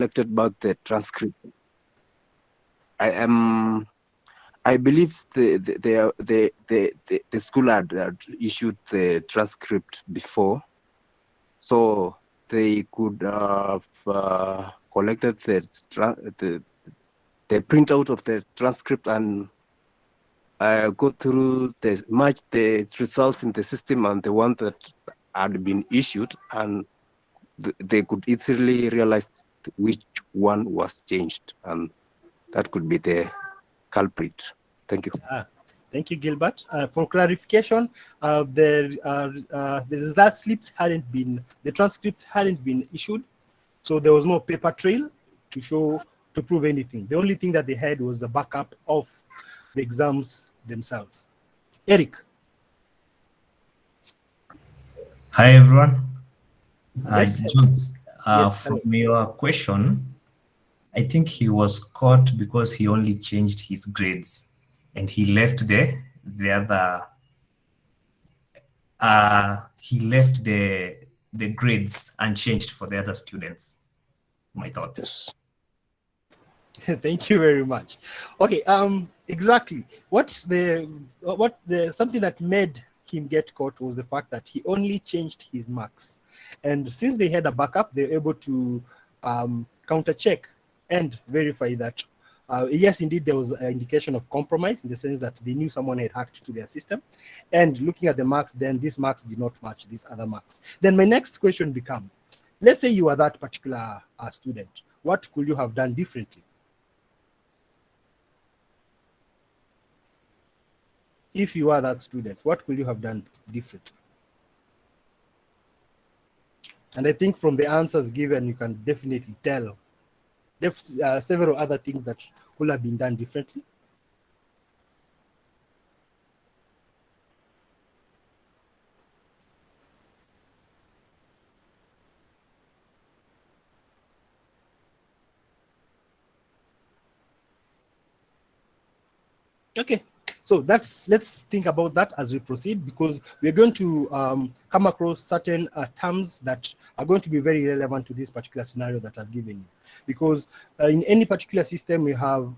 collected back the transcript. I believe the school had issued the transcript before, so they could have collected the printout of the transcript and go through match the results in the system and the one that had been issued, and they could easily realize which one was changed, and that could be the culprit. Thank you. Thank you, Gilbert. For clarification, the result slips hadn't been, the transcripts hadn't been issued, so there was no paper trail to prove anything. The only thing that they had was the backup of the exams themselves. Eric. Hi, everyone. Yes. Jones, from your question, I think he was caught because he only changed his grades and he left the grades unchanged for the other students. My thoughts. Yes. Thank you very much. Okay, exactly. Something that made him get caught was the fact that he only changed his marks. And since they had a backup, they were able to counter check and verify that yes, indeed, there was an indication of compromise in the sense that they knew someone had hacked into their system. And looking at the marks, then these marks did not match these other marks. Then my next question becomes, let's say you are that particular student. What could you have done differently? If you are that student, what could you have done differently? And I think from the answers given, you can definitely tell there's several other things that could have been done differently. Okay, so let's think about that as we proceed, because we're going to come across certain terms that are going to be very relevant to this particular scenario that I've given you. Because in any particular system, we have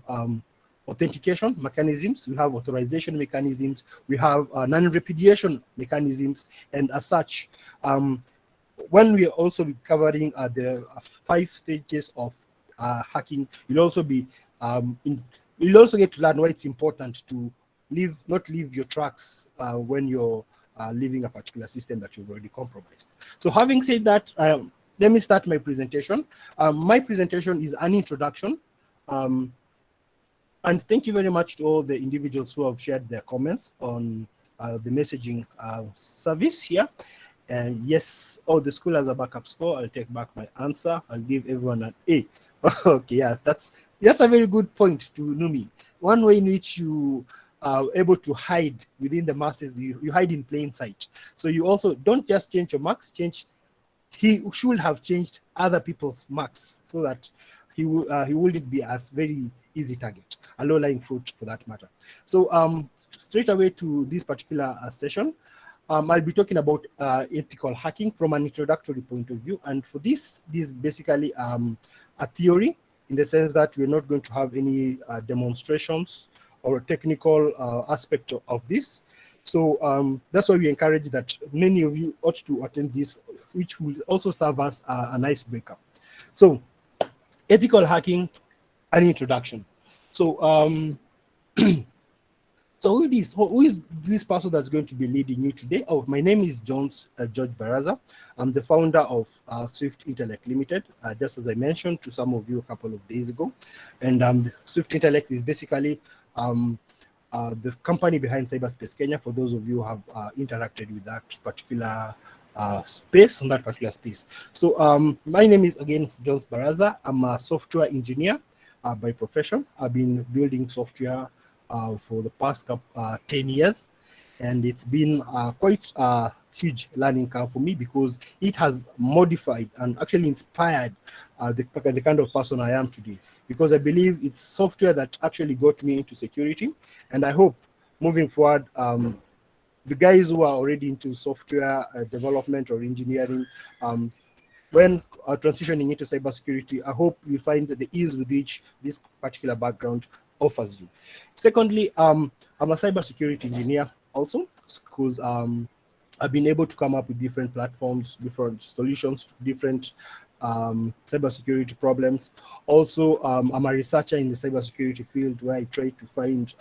authentication mechanisms, we have authorization mechanisms, we have non-repudiation mechanisms, and as such, when we are also be covering the 5 stages of hacking, you'll also be you'll also get to learn why it's important to not leave your tracks when you're leaving a particular system that you've already compromised. So having said that, let me start my presentation. My presentation is an introduction. And thank you very much to all the individuals who have shared their comments on the messaging service here. And yes, the school has a backup score. I'll take back my answer. I'll give everyone an A. Okay, yeah, that's a very good point to Numi. One way in which you are able to hide within the masses, you hide in plain sight. So you also don't just change your marks, he should have changed other people's marks so that he wouldn't be as very easy target, a low-lying fruit for that matter. So straight away to this particular session, I'll be talking about ethical hacking from an introductory point of view. And for this is basically a theory, in the sense that we're not going to have any demonstrations or technical aspect of this. So that's why we encourage that many of you ought to attend this, which will also serve as an icebreaker. So ethical hacking, an introduction. So so who is this person that's going to be leading you today? Oh, my name is George Baraza. I'm the founder of Swift Intellect Limited, just as I mentioned to some of you a couple of days ago. And Swift Intellect is basically the company behind Cyberspace Kenya, for those of you who have interacted with that particular space, on that particular space. So my name is, again, Jones Baraza. I'm a software engineer by profession. I've been building software for the past 10 years, and it's been quite a huge learning curve for me, because it has modified and actually inspired the kind of person I am today, because I believe it's software that actually got me into security. And I hope moving forward, the guys who are already into software development or engineering, when transitioning into cybersecurity, I hope you find the ease with which this particular background offers you. Secondly, I'm a cybersecurity engineer also, because I've been able to come up with different platforms, different solutions to different cybersecurity problems. Also, I'm a researcher in the cybersecurity field where I try to find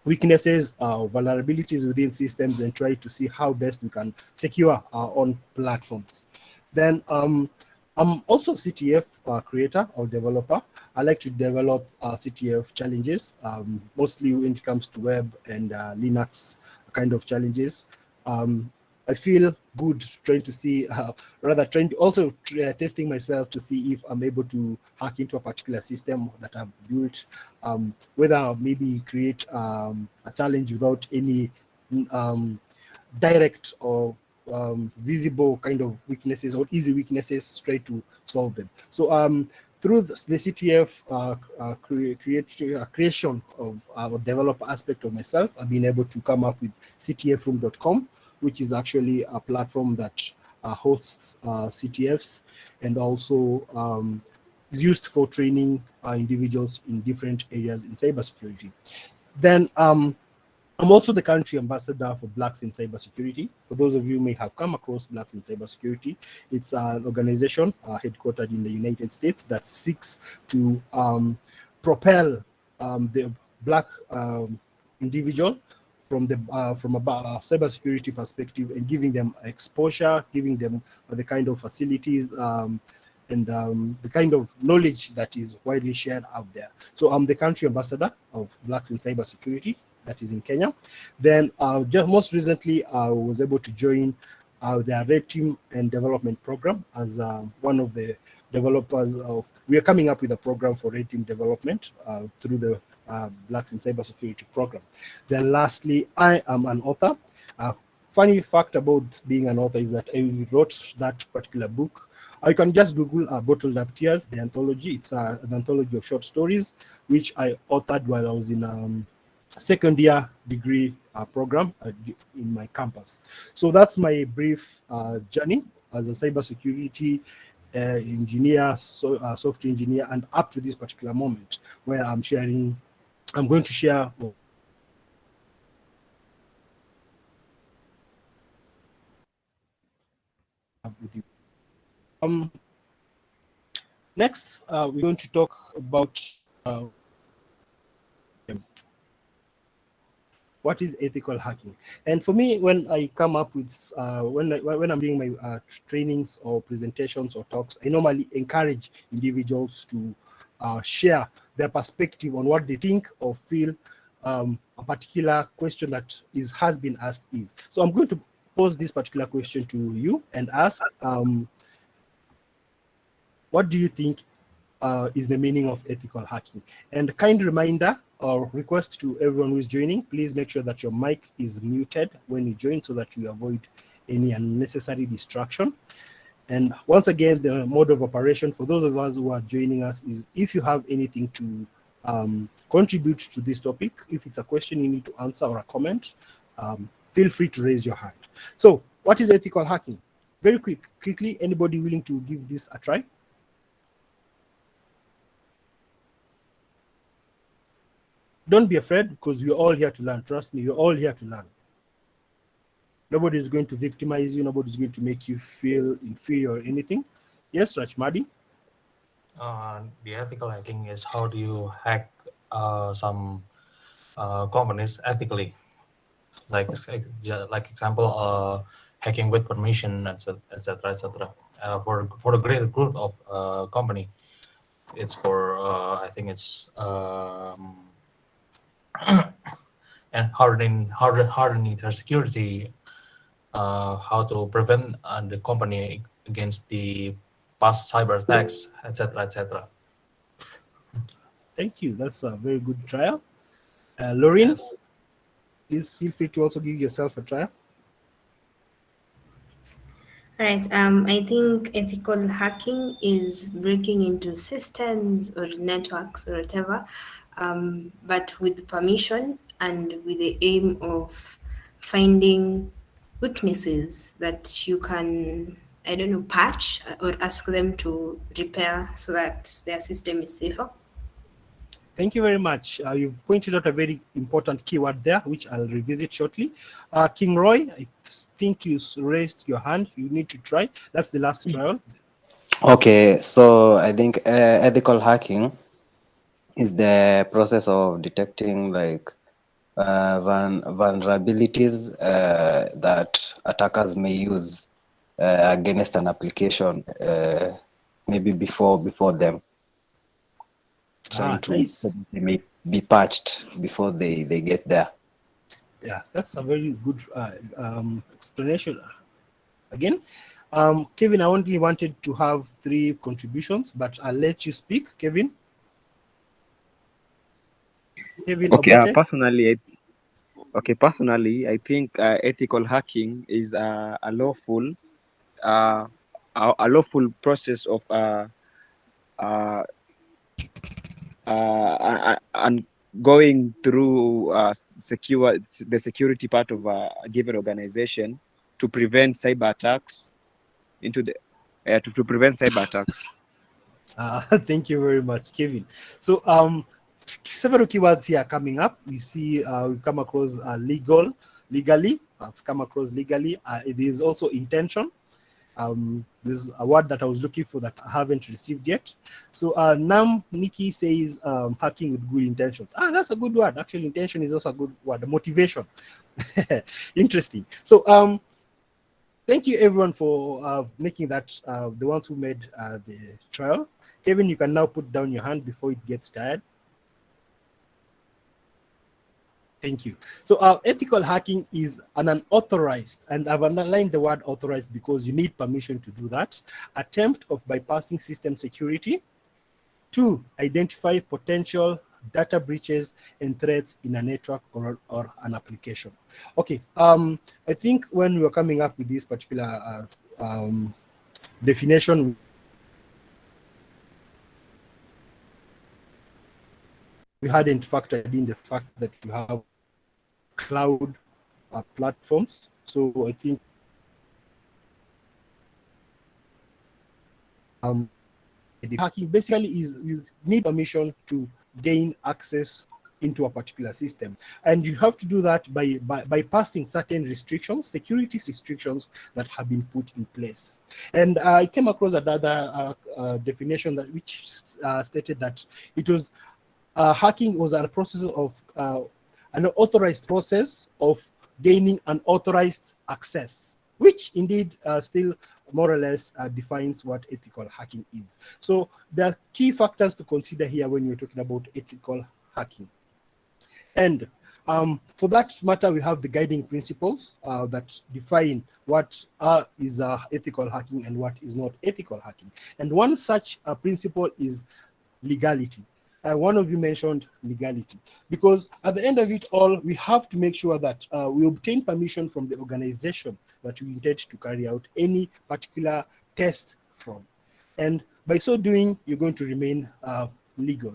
weaknesses, vulnerabilities within systems, and try to see how best we can secure our own platforms. Then I'm also CTF creator or developer. I like to develop CTF challenges, mostly when it comes to web and Linux kind of challenges. I feel good trying to see, rather trying to also testing myself to see if I'm able to hack into a particular system that I've built, whether maybe create a challenge without any direct or visible kind of weaknesses or easy weaknesses, try to solve them. So through the CTF creation of developer aspect of myself, I've been able to come up with ctfroom.com, which is actually a platform that hosts CTFs and also is used for training individuals in different areas in cybersecurity. Then I'm also the country ambassador for Blacks in Cybersecurity. For those of you who may have come across Blacks in Cybersecurity, it's an organization headquartered in the United States that seeks to propel the Black individual from a cybersecurity perspective and giving them exposure, giving them the kind of facilities and the kind of knowledge that is widely shared out there. So I'm the country ambassador of Blacks in Cybersecurity, that is in Kenya. Then just most recently, I was able to join the Red Team and Development Program as one of the developers of, we are coming up with a program for Red Team development through the Blacks in Cybersecurity program. Then lastly, I am an author. Funny fact about being an author is that I wrote that particular book. You can just Google Bottled Up Tears, the anthology. It's an anthology of short stories, which I authored while I was in second year degree program in my campus. So that's my brief journey as a cybersecurity engineer, software engineer, and up to this particular moment where I'm going to share with you. Next, we're going to talk about what is ethical hacking. And for me, when I come up with, when I'm doing my trainings or presentations or talks, I normally encourage individuals to share their perspective on what they think or feel a particular question that has been asked is. So I'm going to pose this particular question to you and ask, what do you think is the meaning of ethical hacking? And a kind reminder or request to everyone who is joining, please make sure that your mic is muted when you join so that you avoid any unnecessary distraction. And once again, the mode of operation for those of us who are joining us is if you have anything to contribute to this topic, if it's a question you need to answer or a comment, feel free to raise your hand. So what is ethical hacking? Very quickly, anybody willing to give this a try? Don't be afraid, because we're all here to learn. Trust me, we're all here to learn. Nobody is going to victimize you. Nobody is going to make you feel inferior or anything. Yes, Rachmadi? The ethical hacking is how do you hack some companies ethically, like example, hacking with permission, etc., etc. For the greater good of company. It's for I think it's and hardening their security, how to prevent the company against the past cyber attacks, etc., etc. Thank you. That's a very good trial. Lauren, Yes. please feel free to also give yourself a trial. All right. I think ethical hacking is breaking into systems or networks or whatever, but with permission and with the aim of finding weaknesses that you can I don't know, patch or ask them to repair so that their system is safer. Thank you very much. You've pointed out a very important keyword there, which I'll revisit shortly. King Roy, I think you raised your hand. You need to try. That's the last trial. Okay, so I think ethical hacking is the process of detecting like vulnerabilities that attackers may use against an application, maybe before them, trying to Nice. they may be patched before they get there. Yeah, that's a very good explanation. Again, Kevin, I only wanted to have 3 contributions, but I'll let you speak, Kevin. Kevin Okay, Obote. personally, I think ethical hacking is a lawful process of and going through the security part of a given organization to prevent cyber attacks to prevent cyber attacks. Thank you very much, Kevin. So several keywords here coming up. We see we've come across legally. I've come across legally. It is also intention. This is a word that I was looking for that I haven't received yet. So Nam Nikki says hacking with good intentions. That's a good word. Actually, intention is also a good word. Motivation. Interesting. So thank you everyone for making that, the ones who made the trial. Kevin, you can now put down your hand before it gets tired. Thank you. So ethical hacking is an unauthorized, and I've underlined the word authorized because you need permission to do that, attempt of bypassing system security to identify potential data breaches and threats in a network or an application. Okay, I think when we were coming up with this particular definition, we hadn't factored in the fact that you have cloud platforms. So I think hacking basically is you need permission to gain access into a particular system, and you have to do that by bypassing certain restrictions, security restrictions that have been put in place. And I came across another definition that which stated that it was hacking was a process of an authorized process of gaining unauthorized access, which indeed still more or less defines what ethical hacking is. So there are key factors to consider here when you're talking about ethical hacking. And for that matter, we have the guiding principles that define what is ethical hacking and what is not ethical hacking. And one such principle is legality. One of you mentioned legality, because at the end of it all, we have to make sure that we obtain permission from the organization that we intend to carry out any particular test from. And by so doing, you're going to remain legal.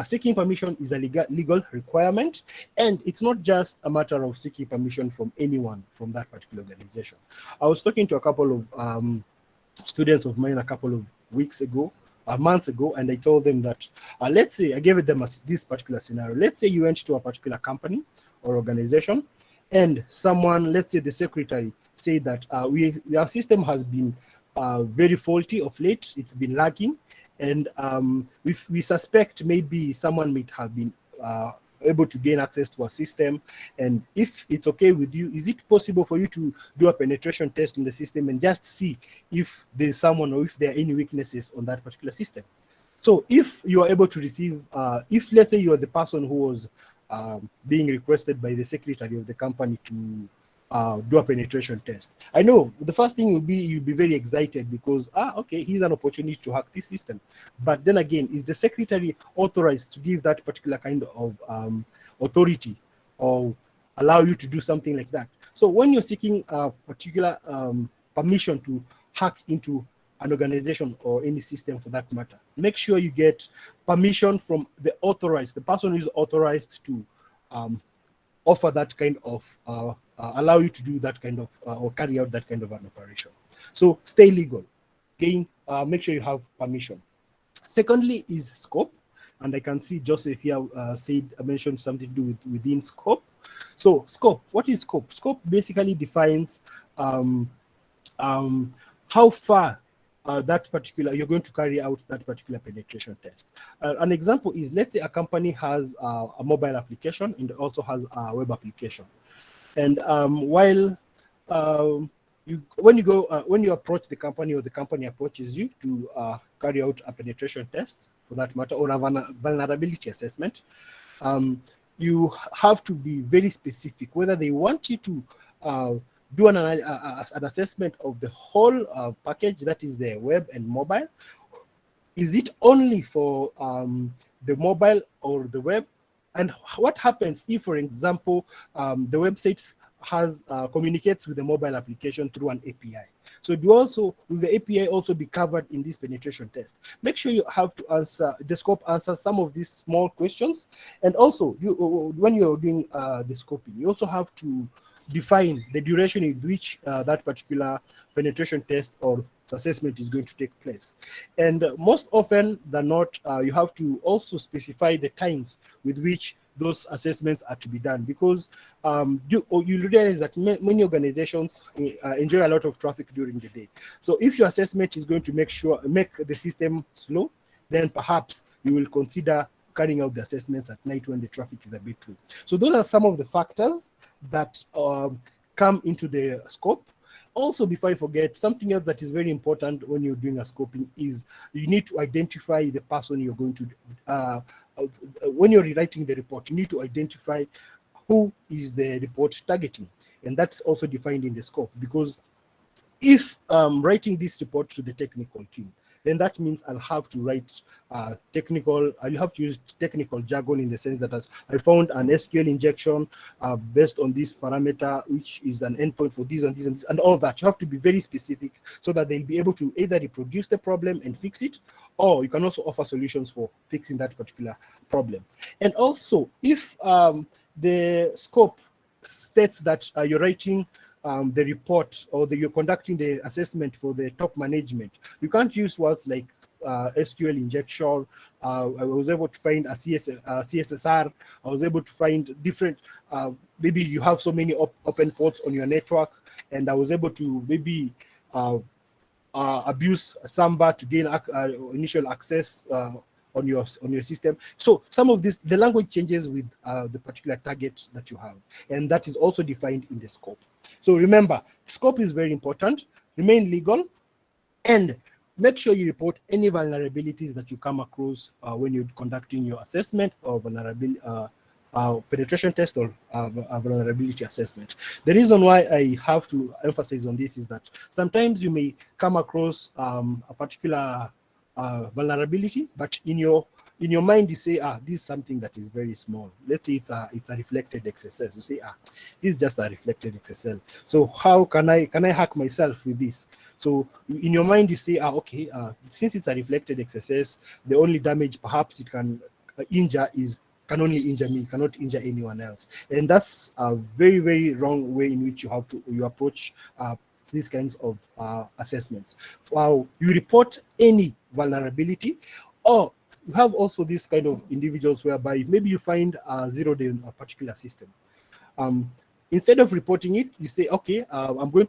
Seeking permission is a legal requirement, and it's not just a matter of seeking permission from anyone from that particular organization. I was talking to a couple of students of mine a couple of weeks ago, months ago, and I told them that, let's say, I gave them this particular scenario. Let's say you went to a particular company or organization, and someone, let's say the secretary, said that our system has been very faulty of late, it's been lagging, and we suspect maybe someone might have been able to gain access to a system. And if it's okay with you, is it possible for you to do a penetration test in the system and just see if there's someone or if there are any weaknesses on that particular system? So if you are able to receive, if let's say you are the person who was being requested by the secretary of the company to do a penetration test, I know the first thing will be you'll be very excited because okay, here's an opportunity to hack this system. But then again, is the secretary authorized to give that particular kind of authority or allow you to do something like that? So when you're seeking a particular permission to hack into an organization or any system for that matter, make sure you get permission from the person who is authorized to offer that kind of allow you to do that kind of or carry out that kind of an operation. So stay legal. Again, make sure you have permission. Secondly is scope, and I can see Joseph here mentioned something to do with within scope. So scope, what is scope? Scope basically defines how far that particular, you're going to carry out that particular penetration test. An example is, let's say a company has a mobile application and also has a web application. And when you approach the company or the company approaches you to carry out a penetration test, for that matter, or a vulnerability assessment, you have to be very specific whether they want you to do an assessment of the whole package, that is the web and mobile. Is it only for the mobile or the web? And what happens if, for example, the website communicates with the mobile application through an API? So will the API also be covered in this penetration test? Make sure you have to answer, the scope answers some of these small questions. And also, when you're doing the scoping, you also have to define the duration in which that particular penetration test or assessment is going to take place. And most often than not, you have to also specify the times with which those assessments are to be done, because you realize that many organizations enjoy a lot of traffic during the day. So if your assessment is going to make the system slow, then perhaps you will consider carrying out the assessments at night when the traffic is a bit low. So those are some of the factors that come into the scope. Also, before I forget, something else that is very important when you're doing a scoping is you need to identify the person you're going to, when you're rewriting the report, you need to identify who is the report targeting. And that's also defined in the scope, because if writing this report to the technical team, then that means I'll have to write I'll have to use technical jargon, in the sense that I found an SQL injection based on this parameter, which is an endpoint for this and this and this, and all that. You have to be very specific so that they'll be able to either reproduce the problem and fix it, or you can also offer solutions for fixing that particular problem. And also, if the scope states that you're writing the report, or you're conducting the assessment for the top management, you can't use words like SQL injection. I was able to find a CSSR. I was able to find different, maybe you have so many open ports on your network, and I was able to maybe abuse Samba to gain initial access on your system. So some of this, the language changes with the particular target that you have, and that is also defined in the scope. So remember, scope is very important. Remain legal, and make sure you report any vulnerabilities that you come across when you're conducting your assessment or vulnerability penetration test or a vulnerability assessment. The reason why I have to emphasize on this is that sometimes you may come across a particular vulnerability, but in your mind you say, this is something that is very small. Let's say it's a reflected XSS. You say, this is just a reflected XSS. So how can I hack myself with this? So in your mind you say, okay, since it's a reflected XSS, the only damage perhaps it can injure can only injure me, cannot injure anyone else. And that's a very, very wrong way in which you approach these kinds of assessments. You report any vulnerability, or you have also this kind of individuals whereby maybe you find a 0-day on a particular system. Instead of reporting it, you say, okay, I'm going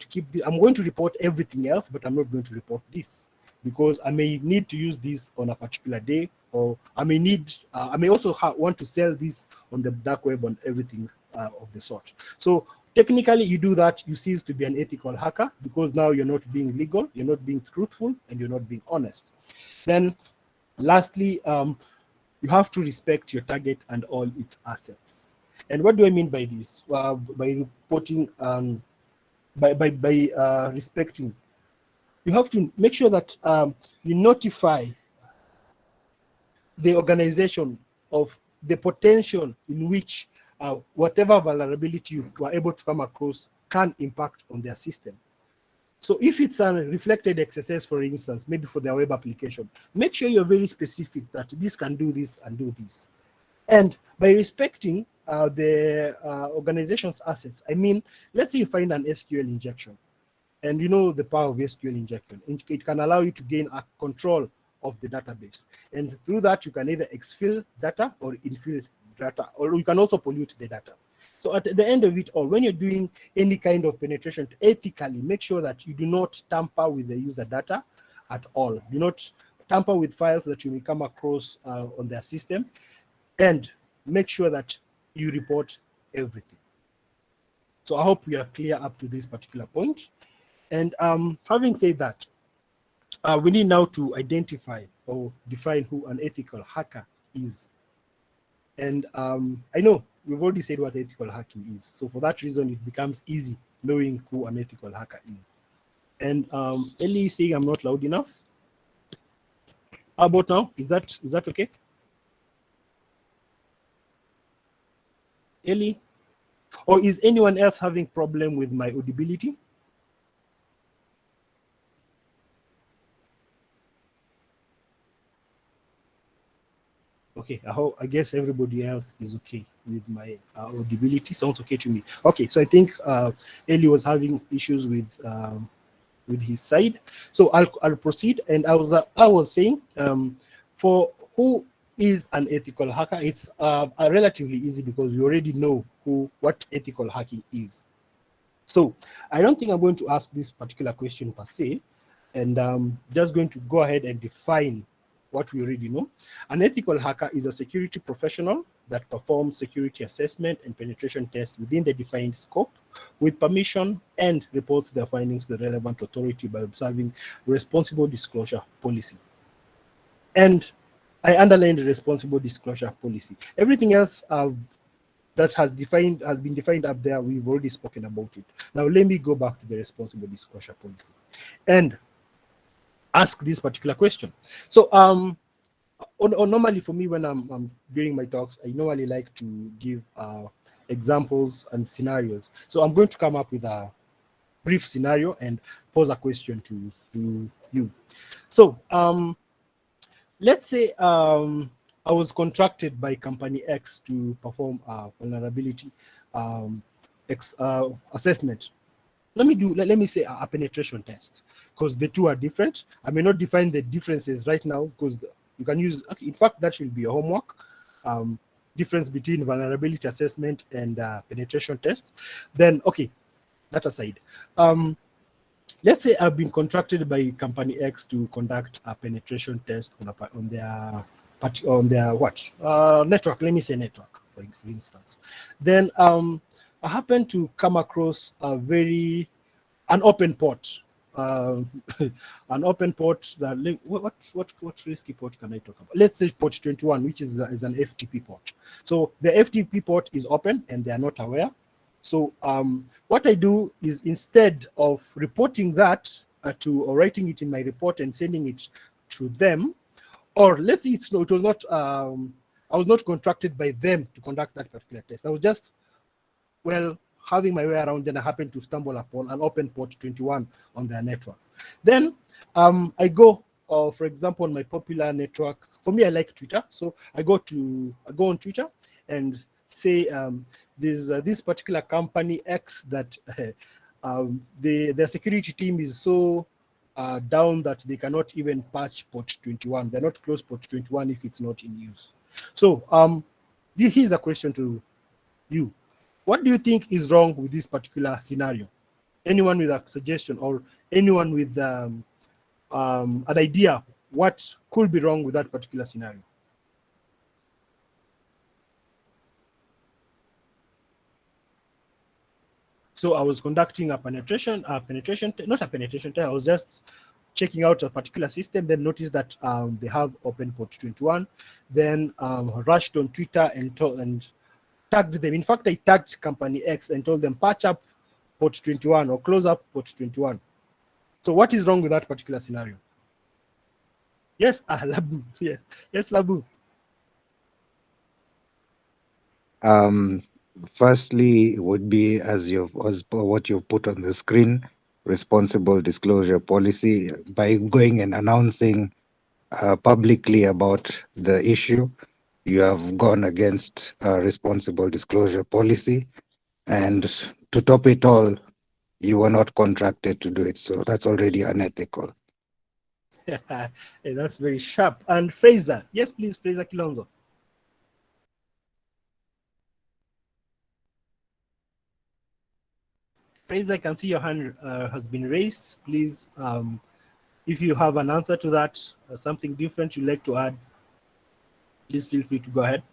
to report everything else, but I'm not going to report this, because I may need to use this on a particular day, or I may also want to sell this on the dark web and everything of the sort. So technically you do that, you cease to be an ethical hacker, because now you're not being legal, you're not being truthful, and you're not being honest. Then lastly, you have to respect your target and all its assets. And what do I mean by this? By reporting, by respecting, you have to make sure that you notify the organization of the potential in which whatever vulnerability you are able to come across can impact on their system. So if it's a reflected XSS, for instance, maybe for their web application, make sure you're very specific that this can do this and do this. And by respecting, the organization's assets. I mean, let's say you find an SQL injection, and you know the power of SQL injection. It can allow you to gain a control of the database. And through that, you can either exfil data or infill data, or you can also pollute the data. So at the end of it all, when you're doing any kind of penetration, ethically make sure that you do not tamper with the user data at all. Do not tamper with files that you may come across on their system, and make sure that you report everything. So I hope we are clear up to this particular point. And having said that, we need now to identify or define who an ethical hacker is. And I know we've already said what ethical hacking is. So for that reason, it becomes easy knowing who an ethical hacker is. And Ellie is saying I'm not loud enough. How about now? Is that okay? Ellie? Or is anyone else having problem with my audibility? Okay, I guess everybody else is okay with my audibility. Sounds okay to me. Okay, so I think Eli was having issues with his side. So I'll proceed. And I was saying, for who is an ethical hacker, it's relatively easy because we already know what ethical hacking is. So I don't think I'm going to ask this particular question per se, and I'm just going to go ahead and define what we already know. An ethical hacker is a security professional that performs security assessment and penetration tests within the defined scope with permission and reports their findings to the relevant authority by observing responsible disclosure policy. And I underline the responsible disclosure policy. Everything else that has been defined up there, we've already spoken about it. Now let me go back to the responsible disclosure policy and ask this particular question. So normally for me, when I'm doing my talks, I normally like to give examples and scenarios. So I'm going to come up with a brief scenario and pose a question to you. So let's say I was contracted by company X to perform a vulnerability assessment. Let me say a penetration test, because the two are different. I may not define the differences right now, because you can use, okay, in fact, that should be a homework. Difference between vulnerability assessment and penetration test. Then, okay, that aside. Let's say I've been contracted by company X to conduct a penetration test on their network. Let me say network, for instance. Then I happen to come across an open port. An open port that what risky port can I talk about? Let's say port 21, which is an FTP port. So the FTP port is open and they are not aware. So what I do is, instead of reporting that or writing it in my report and sending it to them, or let's say it was not I was not contracted by them to conduct that particular test. I was just having my way around, and I happened to stumble upon an open port 21 on their network. Then I go, for example, on my popular network. For me, I like Twitter, so I go on Twitter and say there's this particular company X that their security team is so down that they cannot even patch port 21. They're not close port 21 if it's not in use. So here's a question to you. What do you think is wrong with this particular scenario? Anyone with a suggestion, or anyone with an idea what could be wrong with that particular scenario? So I was conducting a penetration not a penetration test. I was just checking out a particular system, then noticed that they have open port 21, then rushed on Twitter and tagged them. In fact, I tagged company X and told them patch up port 21 or close up port 21. So what is wrong with that particular scenario? Yes, Labu. Yeah. Yes, Labu. Firstly, would be as what you've put on the screen, responsible disclosure policy, by going and announcing publicly about the issue. you have gone against a responsible disclosure policy, and to top it all, you were not contracted to do it. So that's already unethical. Hey, that's very sharp. And Fraser, yes, please, Fraser Kilonzo. Fraser, I can see your hand has been raised. Please, if you have an answer to that, something different you'd like to add, please feel free to go ahead.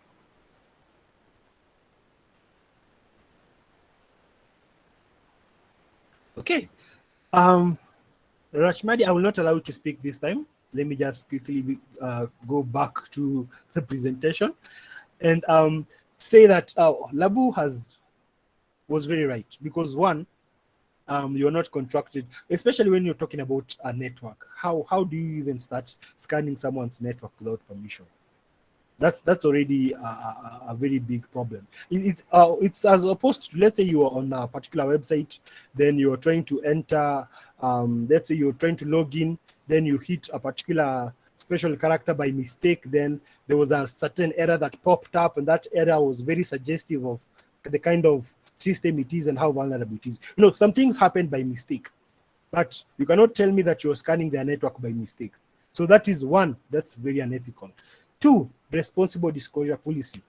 Okay. Rashmadi, I will not allow you to speak this time. Let me just quickly go back to the presentation and say that Labu was very right, because one, you're not contracted, especially when you're talking about a network. How do you even start scanning someone's network without permission? That's already a very big problem. It's as opposed to, let's say you are on a particular website, then you're trying to enter, let's say you're trying to log in, then you hit a particular special character by mistake, then there was a certain error that popped up, and that error was very suggestive of the kind of system it is and how vulnerable it is. You know, some things happen by mistake, but you cannot tell me that you're scanning their network by mistake. So that is one, that's very unethical. Two, responsible disclosure policy.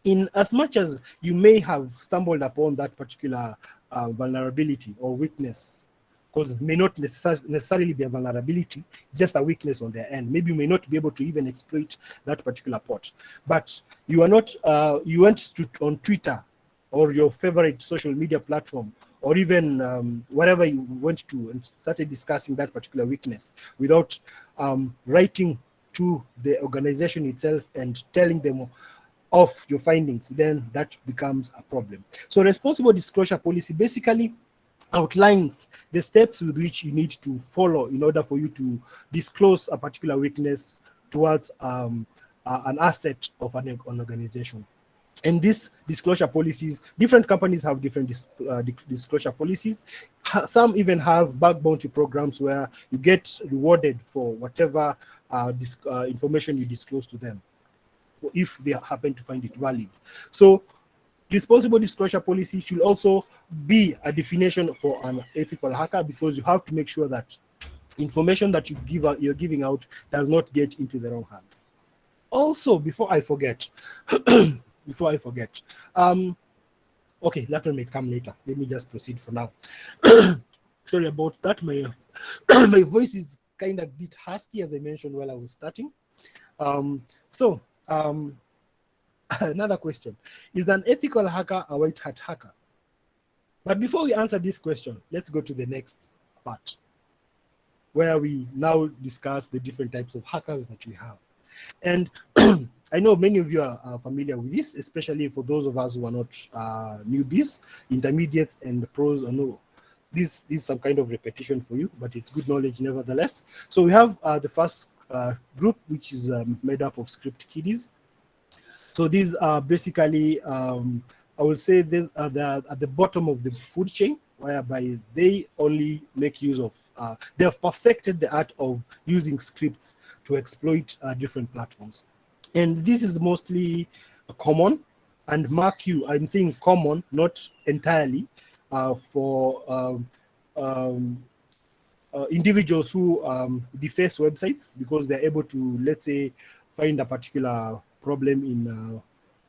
In as much as you may have stumbled upon that particular vulnerability or weakness, because it may not necessarily be a vulnerability, it's just a weakness on their end. Maybe you may not be able to even exploit that particular port, but you are not, you went on Twitter or your favorite social media platform, or even wherever you went to and started discussing that particular weakness without writing to the organization itself and telling them of your findings, then that becomes a problem. So responsible disclosure policy basically outlines the steps with which you need to follow in order for you to disclose a particular weakness towards an asset of an organization. And these disclosure policies, different companies have different disclosure policies. Some even have bug bounty programs where you get rewarded for whatever information you disclose to them, if they happen to find it valid. So responsible disclosure policy should also be a definition for an ethical hacker, because you have to make sure that information that you're giving out does not get into the wrong hands. Also, before I forget, okay, that one may come later. Let me just proceed for now. Sorry about that. My my voice is kind of a bit husky, as I mentioned while I was starting. Another question: is an ethical hacker a white hat hacker? But before we answer this question, let's go to the next part, where we now discuss the different types of hackers that we have. And I know many of you are familiar with this, especially for those of us who are not newbies, intermediates, and pros. I know this is some kind of repetition for you, but it's good knowledge nevertheless. So we have the first group, which is made up of script kiddies. So these are basically, I will say, they're at the bottom of the food chain, whereby they only make use of, they have perfected the art of using scripts to exploit different platforms. And this is mostly common, and mark you, I'm saying common, not entirely, for individuals who deface websites, because they're able to, let's say, find a particular problem in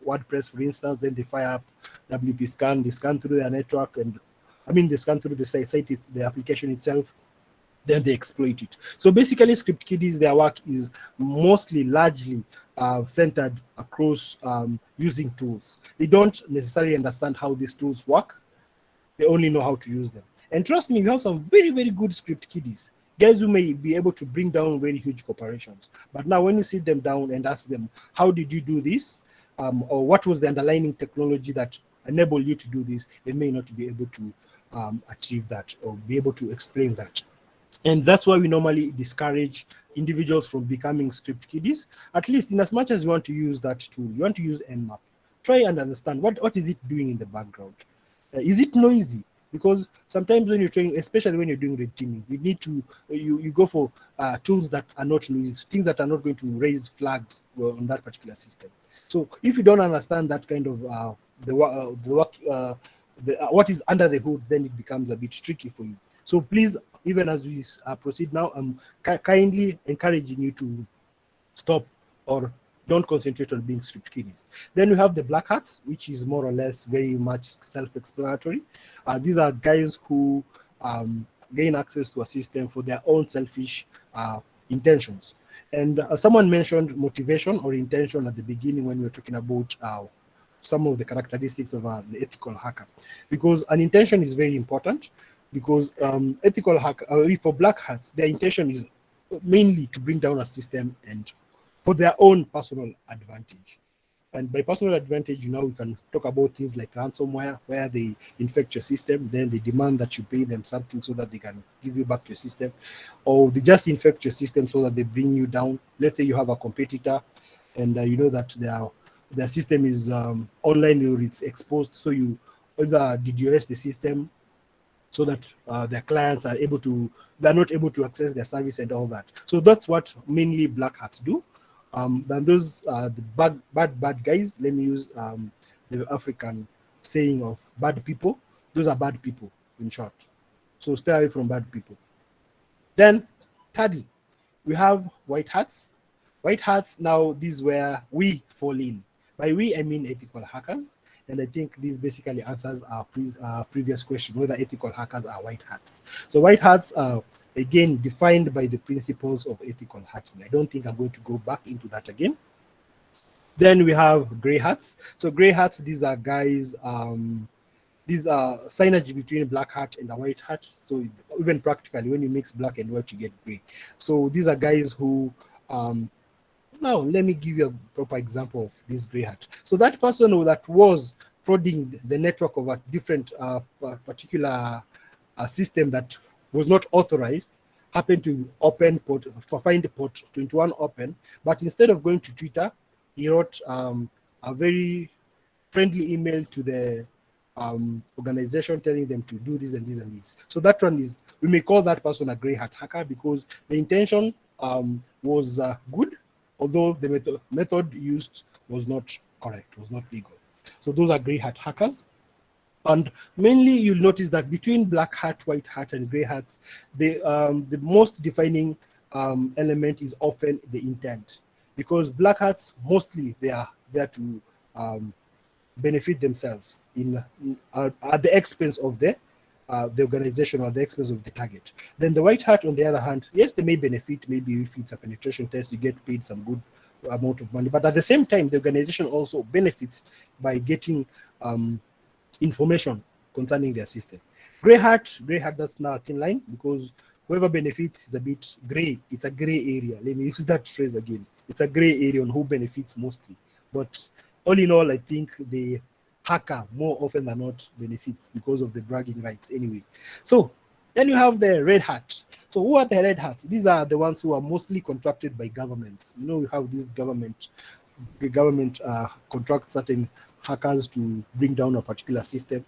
WordPress, for instance, then they fire up WP scan, they scan through their network, and they scan through the site, the application itself, then they exploit it. So basically, script kiddies, their work is mostly largely centered across using tools. They don't necessarily understand how these tools work. They only know how to use them. And trust me, we have some very, very good script kiddies, guys who may be able to bring down very huge corporations. But now when you sit them down and ask them, how did you do this? Or what was the underlying technology that enabled you to do this? They may not be able to achieve that or be able to explain that. And that's why we normally discourage individuals from becoming script kiddies, at least in as much as you want to use that tool. You want to use Nmap. Try and understand what is it doing in the background. Is it noisy? because sometimes when you're training, especially when you're doing red teaming, you need to you go for tools that are not noise, things that are not going to raise flags on that particular system. So if you don't understand that kind of what is under the hood, then it becomes a bit tricky for you. So please, even as we proceed now, I'm kindly encouraging you to stop or don't concentrate on being script kiddies. Then we have the black hats, which is more or less very much self-explanatory. These are guys who gain access to a system for their own selfish intentions. And someone mentioned motivation or intention at the beginning when we were talking about some of the characteristics of the ethical hacker, because an intention is very important. Because ethical hacker, for black hats, their intention is mainly to bring down a system and for their own personal advantage. And by personal advantage, we can talk about things like ransomware, where they infect your system, then they demand that you pay them something so that they can give you back your system, or they just infect your system so that they bring you down. Let's say you have a competitor, and you know that their system is online or it's exposed, so you either DDoS the system so that their clients are they're not able to access their service and all that. So that's what mainly black hats do. Then those the bad guys. Let me use the African saying of bad people. Those are bad people in short. So stay away from bad people. Then thirdly, we have white hats. White hats, now this is where we fall in. By we, I mean ethical hackers. And I think this basically answers our previous question, whether ethical hackers are white hats. So white hats are, again, defined by the principles of ethical hacking. I don't think I'm going to go back into that again. Then we have gray hats. So gray hats, these are guys, these are synergy between black hat and a white hat. So even practically, when you mix black and white, you get gray. So these are guys who now, let me give you a proper example of this gray hat. So that person that was prodding the network of a different particular system that was not authorized happened to find port 21 open, but instead of going to Twitter, he wrote a very friendly email to the organization telling them to do this and this and this. So that one is, we may call that person a gray hat hacker because the intention was good, although the method used was not correct, was not legal. So those are gray hat hackers. And mainly you'll notice that between black hat, white hat, and gray hats, the most defining element is often the intent. Because black hats, mostly they are there to benefit themselves at the expense of the organization or the expense of the target. Then the white hat, on the other hand, yes, they may benefit. Maybe if it's a penetration test, you get paid some good amount of money. But at the same time, the organization also benefits by getting information concerning their system. Gray hat, that's now a thin line because whoever benefits is a bit gray. It's a gray area. Let me use that phrase again. It's a gray area on who benefits mostly. But all in all, I think the hacker more often than not benefits because of the bragging rights anyway. So then you have the red hat. So who are the red hats? These are the ones who are mostly contracted by governments. We have this the government contracts certain hackers to bring down a particular system.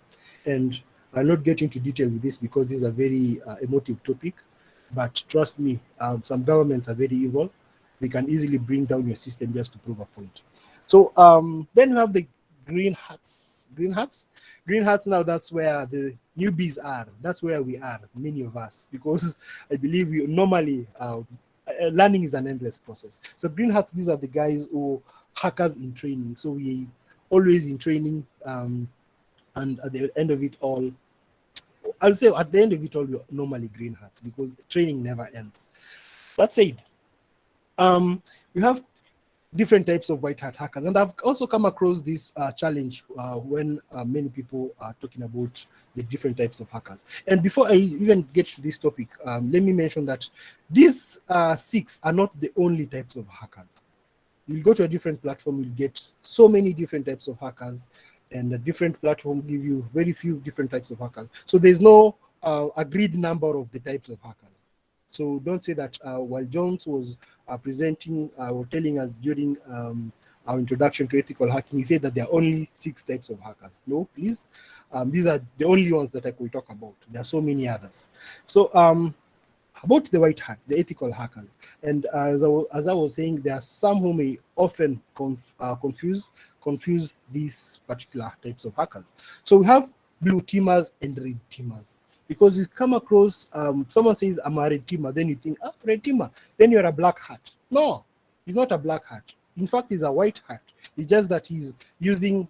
And I'll not get into detail with this because this is a very emotive topic. But trust me, some governments are very evil. They can easily bring down your system just to prove a point. So then you have the green hats. Green hats now, that's where the newbies are. That's where we are, many of us, because I believe we normally learning is an endless process. So green hats, these are the guys who hackers in training. So we always in training, and at the end of it all, I would say at the end of it all, we're normally green hats because training never ends. That said, we have different types of white hat hackers, and I've also come across this challenge when many people are talking about the different types of hackers. And before I even get to this topic, let me mention that these 6 are not the only types of hackers. You'll go to a different platform, you'll get so many different types of hackers, and a different platform give you very few different types of hackers. So there's no agreed number of the types of hackers. So don't say that while Jones was presenting or telling us during our introduction to ethical hacking, he said that there are only 6 types of hackers. No, please. These are the only ones that I could talk about. There are so many others. So about the white hat, the ethical hackers, and as I was saying, there are some who may often confuse these particular types of hackers. So we have blue teamers and red teamers. Because you come across someone says I'm a red teamer, then you think, oh, red teamer, then you're a black hat. No, he's not a black hat. In fact, he's a white hat. It's just that he's using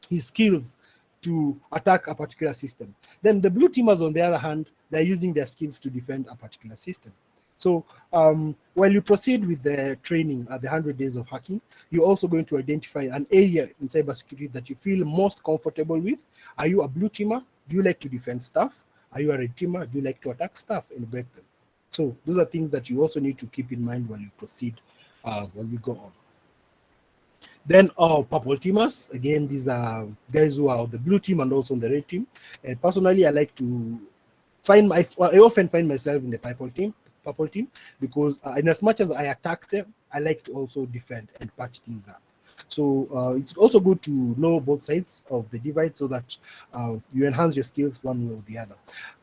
his skills to attack a particular system. Then the blue teamers, on the other hand, they're using their skills to defend a particular system. So while you proceed with the training at the 100 days of hacking, you're also going to identify an area in cybersecurity that you feel most comfortable with. Are you a blue teamer? Do you like to defend stuff? Are you a red teamer? Do you like to attack stuff and break them? So those are things that you also need to keep in mind while you proceed, when we go on. Then purple teamers, again, these are guys who are on the blue team and also on the red team. And personally, I like to I often find myself in the purple team, because in as much as I attack them, I like to also defend and patch things up. So it's also good to know both sides of the divide so that you enhance your skills one way or the other.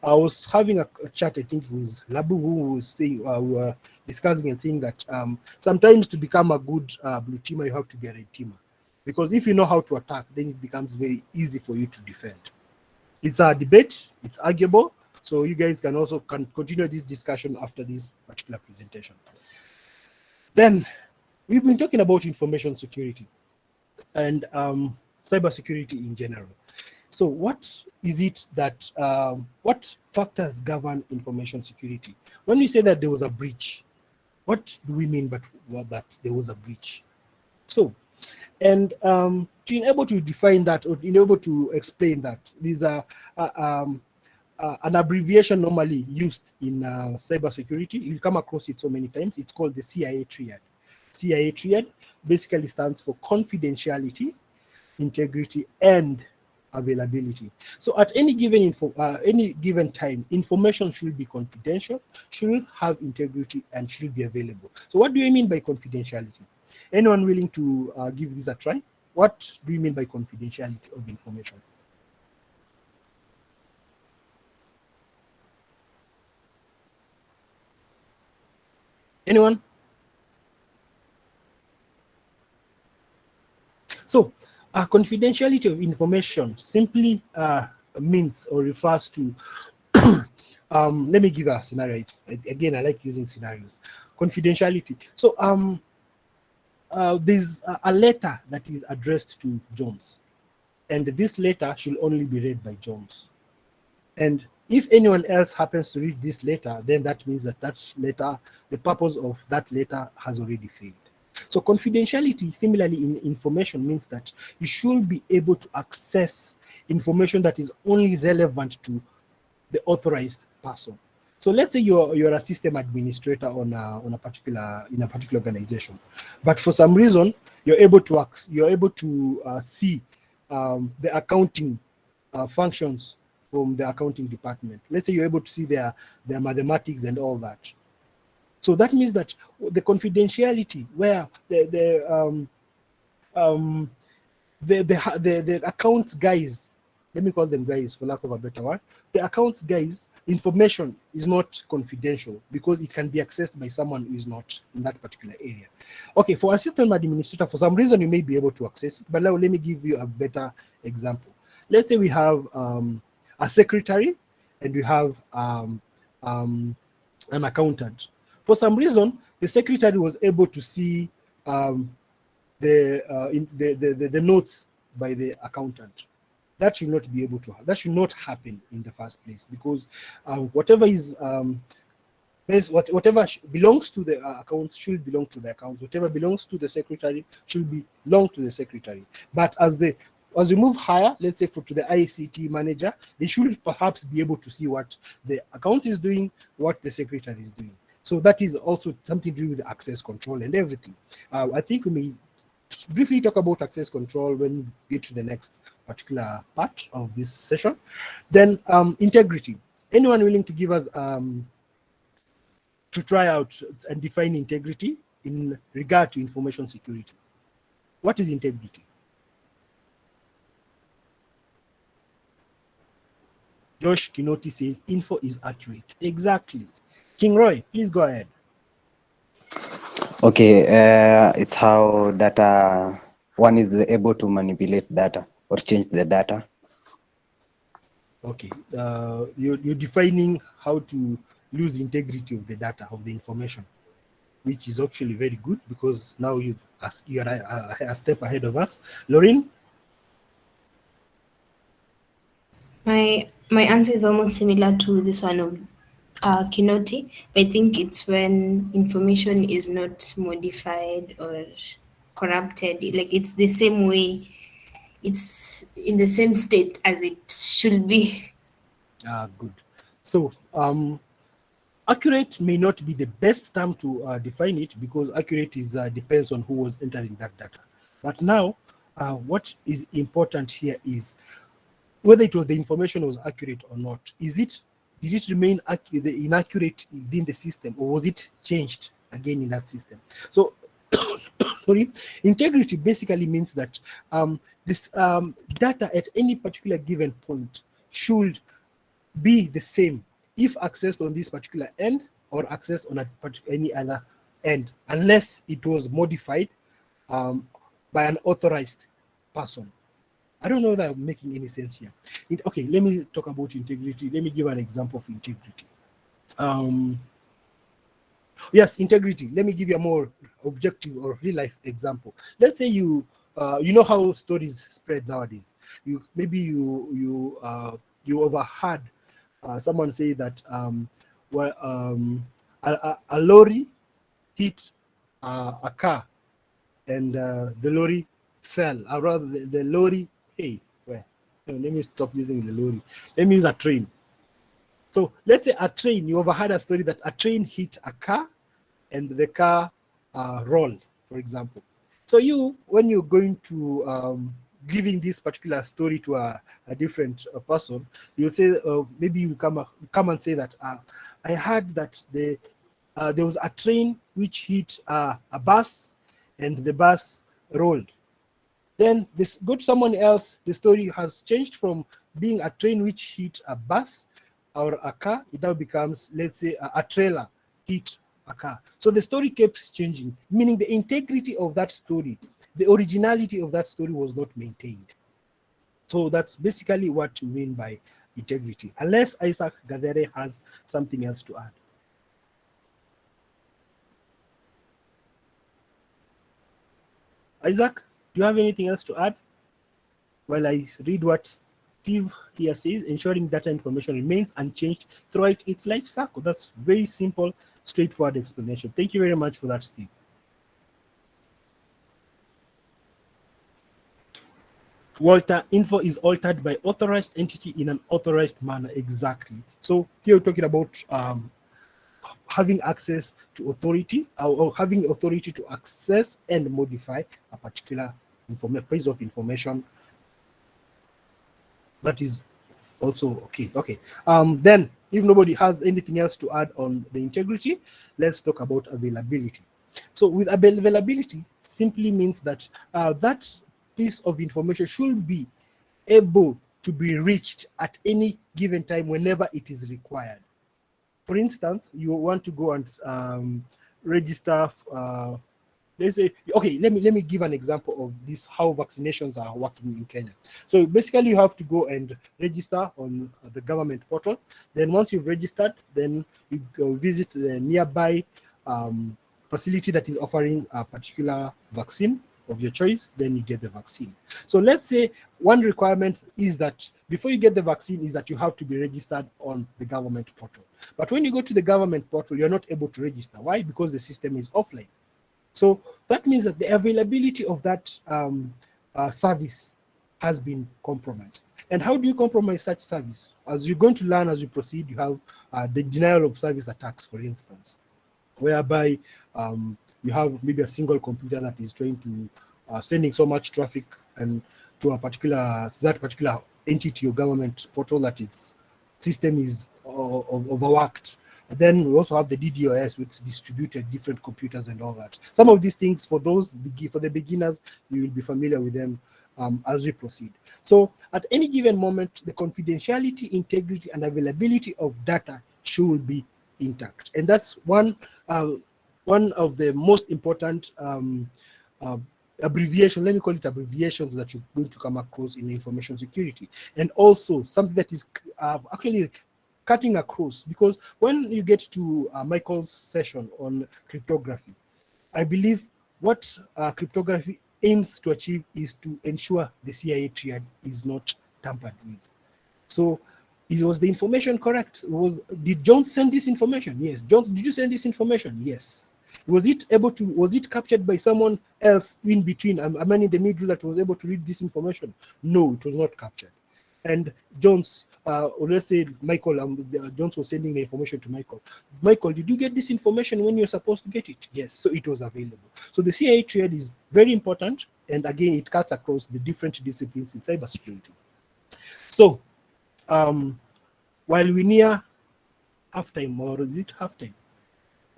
I was having a chat, I think it was Labu, who was saying, we were discussing and saying that sometimes to become a good blue teamer, you have to be a red teamer. Because if you know how to attack, then it becomes very easy for you to defend. It's a debate, it's arguable, so you guys can also continue this discussion after this particular presentation. Then we've been talking about information security and cybersecurity in general. So what is it that, what factors govern information security? When we say that there was a breach, what do we mean by that there was a breach? So, and to be able to define that or being able to explain that, these are an abbreviation normally used in cybersecurity. You'll come across it so many times. It's called the CIA triad. CIA triad basically stands for confidentiality, integrity, and availability. So at any given time, information should be confidential, should have integrity, and should be available. So what do you mean by confidentiality? Anyone willing to give this a try? What do you mean by confidentiality of information? Anyone? So confidentiality of information simply means or refers to, let me give a scenario. Again, I like using scenarios. Confidentiality. So there's a letter that is addressed to Jones, and this letter should only be read by Jones. And if anyone else happens to read this letter, then that means that letter, the purpose of that letter has already failed. So confidentiality, similarly in information, means that you should be able to access information that is only relevant to the authorized person. So let's say you're a system administrator in a particular organization, but for some reason you're able to see the accounting functions from the accounting department. Let's say you're able to see their mathematics and all that. So that means that the confidentiality, where the accounts guys, let me call them guys for lack of a better word, the accounts guys information is not confidential because it can be accessed by someone who is not in that particular area. Okay, for a system administrator, for some reason you may be able to access it, but now let me give you a better example. Let's say we have a secretary and we have an accountant. For some reason, the secretary was able to see the notes by the accountant. That should not be able to. That should not happen in the first place, because whatever is whatever belongs to the accounts should belong to the accounts. Whatever belongs to the secretary should belong to the secretary. But as you move higher, let's say to the ICT manager, they should perhaps be able to see what the account is doing, what the secretary is doing. So that is also something to do with access control and everything. I think we may briefly talk about access control when we get to the next particular part of this session. Then integrity. Anyone willing to give us to try out and define integrity in regard to information security? What is integrity? Josh Kinoti says info is accurate. Exactly. King Roy, please go ahead. Okay, it's how data, one is able to manipulate data or change the data. Okay, you're defining how to lose integrity of the data, of the information, which is actually very good because now you're a step ahead of us. Lauren? My answer is almost similar to this one of Kinoti. I think it's when information is not modified or corrupted. Like it's the same way, it's in the same state as it should be. Good. So, accurate may not be the best term to define it because accurate is depends on who was entering that data. But now, what is important here is whether it was the information was accurate or not. Did it remain inaccurate within the system, or was it changed again in that system? So, sorry, integrity basically means that this data at any particular given point should be the same if accessed on this particular end or accessed on any other end, unless it was modified by an authorized person. I don't know that I'm making any sense here. Okay, let me talk about integrity. Let me give an example of integrity. Yes, integrity. Let me give you a more objective or real life example. Let's say you know how stories spread nowadays. You overheard someone say that a lorry hit a car and the lorry fell. Or rather, the lorry, let me stop using the lorry. Let me use a train. So let's say a train, you overheard a story that a train hit a car and the car rolled, for example. So when you're going to giving this particular story to a different person, you'll say, maybe you come and say that I heard that there was a train which hit a bus and the bus rolled. Then this go to someone else, the story has changed from being a train which hit a bus or a car, it now becomes, let's say, a trailer hit a car. So the story keeps changing, meaning the integrity of that story, the originality of that story was not maintained. So that's basically what we mean by integrity, unless Isaac Gadere has something else to add. Isaac, do you have anything else to add? While I read what Steve here says, ensuring data information remains unchanged throughout its life cycle. That's very simple, straightforward explanation. Thank you very much for that, Steve. Walter, info is altered by authorized entity in an authorized manner. Exactly. So here we're talking about having access to authority or having authority to access and modify a particular piece of information. That is also okay. Then if nobody has anything else to add on the integrity, let's talk about availability. So with availability simply means that that piece of information should be able to be reached at any given time whenever it is required. For instance, you want to go and register. Let's say, okay, let me give an example of this, how vaccinations are working in Kenya. So basically, you have to go and register on the government portal. Then once you've registered, then you go visit the nearby facility that is offering a particular vaccine of your choice, then you get the vaccine. So let's say one requirement is that before you get the vaccine is that you have to be registered on the government portal. But when you go to the government portal, you're not able to register. Why? Because the system is offline. So that means that the availability of that service has been compromised. And how do you compromise such service? As you're going to learn as you proceed, you have the denial of service attacks, for instance, whereby you have maybe a single computer that is trying to sending so much traffic and to that particular entity or government portal that its system is overworked, Then we also have the DDoS, which distributed different computers and all that. Some of these things, for the beginners, you will be familiar with them as we proceed. So at any given moment, the confidentiality, integrity, and availability of data should be intact. And that's one of the most important abbreviation, let me call it abbreviations, that you're going to come across in information security. And also something that is actually cutting across, because when you get to Michael's session on cryptography, I believe what cryptography aims to achieve is to ensure the CIA triad is not tampered with. So was the information correct? Did Jones send this information? Yes. Jones, did you send this information? Yes. Was it captured by someone else in between, a man in the middle that was able to read this information? No, it was not captured. And Jones, or let's say Michael, Jones was sending the information to Michael. Michael, did you get this information when you're supposed to get it? Yes, so it was available. So the CIA triad is very important, and again, it cuts across the different disciplines in cybersecurity. So, while we near halftime, or is it halftime?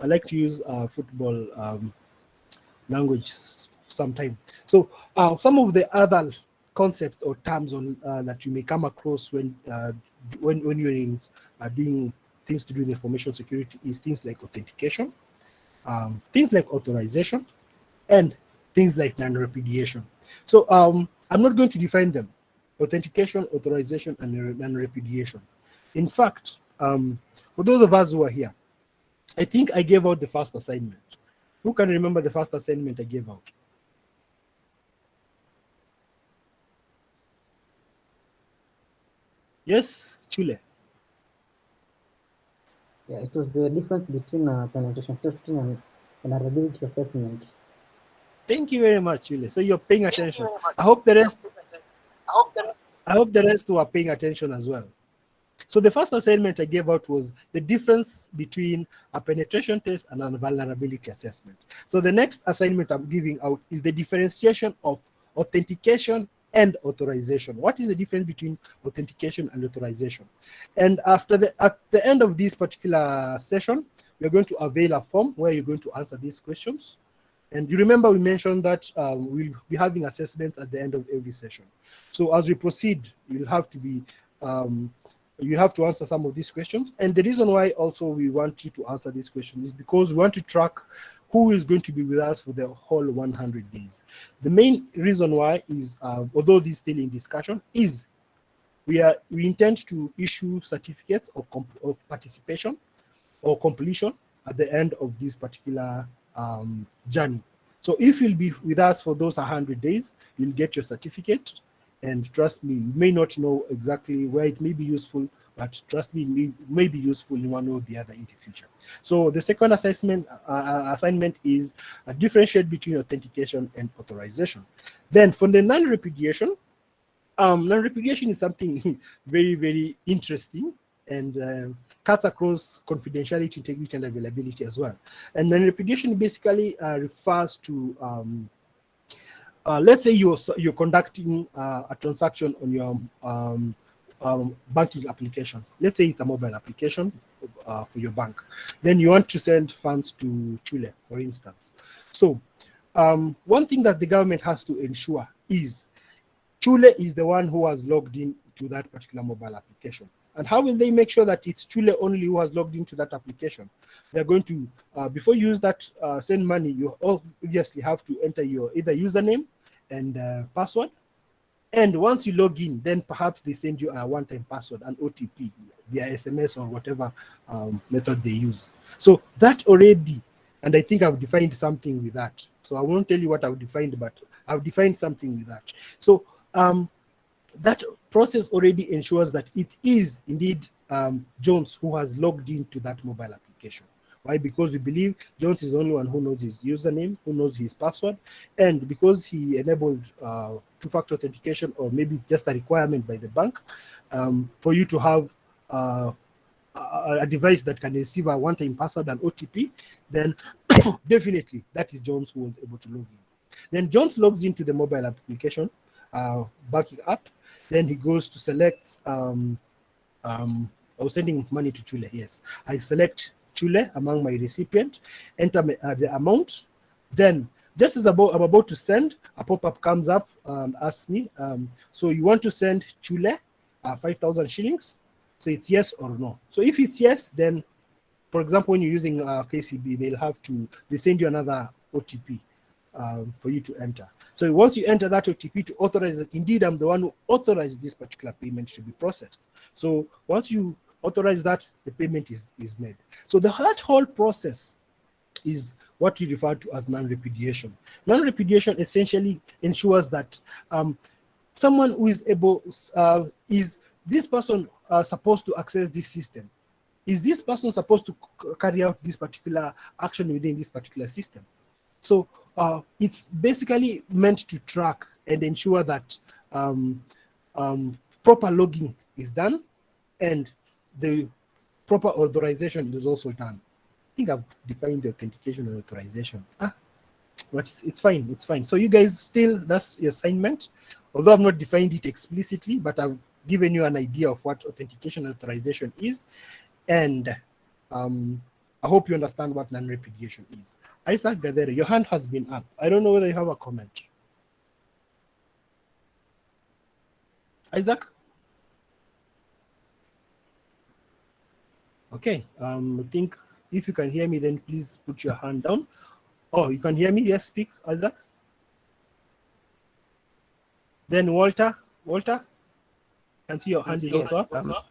I like to use football language sometime. So, some of the other concepts or terms that you may come across when you're in, doing things to do with information security is things like authentication, things like authorization, and things like non-repudiation. So I'm not going to define them: authentication, authorization, and non-repudiation. In fact, for those of us who are here, I think I gave out the first assignment. Who can remember the first assignment I gave out? Yes, Chule. Yeah, it was the difference between penetration testing and vulnerability assessment. Thank you very much, Chule. So you're paying attention. I hope the rest were paying attention as well. So the first assignment I gave out was the difference between a penetration test and a vulnerability assessment. So the next assignment I'm giving out is the differentiation of authentication and authorization. What is the difference between authentication and authorization? And at the end of this particular session, we're going to avail a form where you're going to answer these questions. And you remember we mentioned that we'll be having assessments at the end of every session. So as we proceed, you'll have to be you have to answer some of these questions. And the reason why also we want you to answer these questions is because we want to track who is going to be with us for the whole 100 days. The main reason why is, although this is still in discussion, is we intend to issue certificates of participation or completion at the end of this particular journey. So if you'll be with us for those 100 days, you'll get your certificate. And trust me, you may not know exactly where it may be useful, but trust me, it may be useful in one or the other in the future. So the second assignment is a differentiate between authentication and authorization. Then for the non-repudiation, non-repudiation is something very, very interesting and cuts across confidentiality, integrity, and availability as well. And non-repudiation basically refers to let's say you're conducting a transaction on your banking application. Let's say it's a mobile application for your bank. Then you want to send funds to Chile, for instance. So one thing that the government has to ensure is Chile is the one who has logged in to that particular mobile application. And how will they make sure that it's Chile only who has logged into that application? They're going to, before you use that send money, you obviously have to enter your either username and password. And once you log in, then perhaps they send you a one-time password, an OTP via SMS or whatever method they use. So that already, and I think I've defined something with that. So I won't tell you what I've defined, but I've defined something with that. So that process already ensures that it is indeed Jones who has logged into that mobile application. Why? Because we believe Jones is the only one who knows his username, who knows his password, and because he enabled two-factor authentication, or maybe it's just a requirement by the bank for you to have a device that can receive a one-time password and OTP, then definitely that is Jones who was able to log in. Then Jones logs into the mobile application banking app. Then he goes to select I was sending money to Chile. Yes, I select Chule among my recipient, enter the amount. Then just as I'm about to send, a pop-up comes up and asks me, so you want to send Chule 5,000 shillings? So it's yes or no. So if it's yes, then, for example, when you're using KCB, they send you another OTP for you to enter. So once you enter that OTP to authorize that indeed I'm the one who authorized this particular payment to be processed. So once you authorize that, the payment is made. So that whole process is what we refer to as non-repudiation. Non-repudiation essentially ensures that someone who is able, is this person supposed to access this system? Is this person supposed to carry out this particular action within this particular system? So it's basically meant to track and ensure that proper logging is done and the proper authorization is also done. I think I've defined the authentication and authorization. But it's fine, it's fine. So you guys still, that's your assignment. Although I've not defined it explicitly, but I've given you an idea of what authentication and authorization is. And I hope you understand what non-repudiation is. Isaac Gadere, your hand has been up. I don't know whether you have a comment. Isaac? Okay, I think if you can hear me, then please put your hand down. Oh, you can hear me? Yes, speak, Isaac. Then Walter, can see your hand is also up.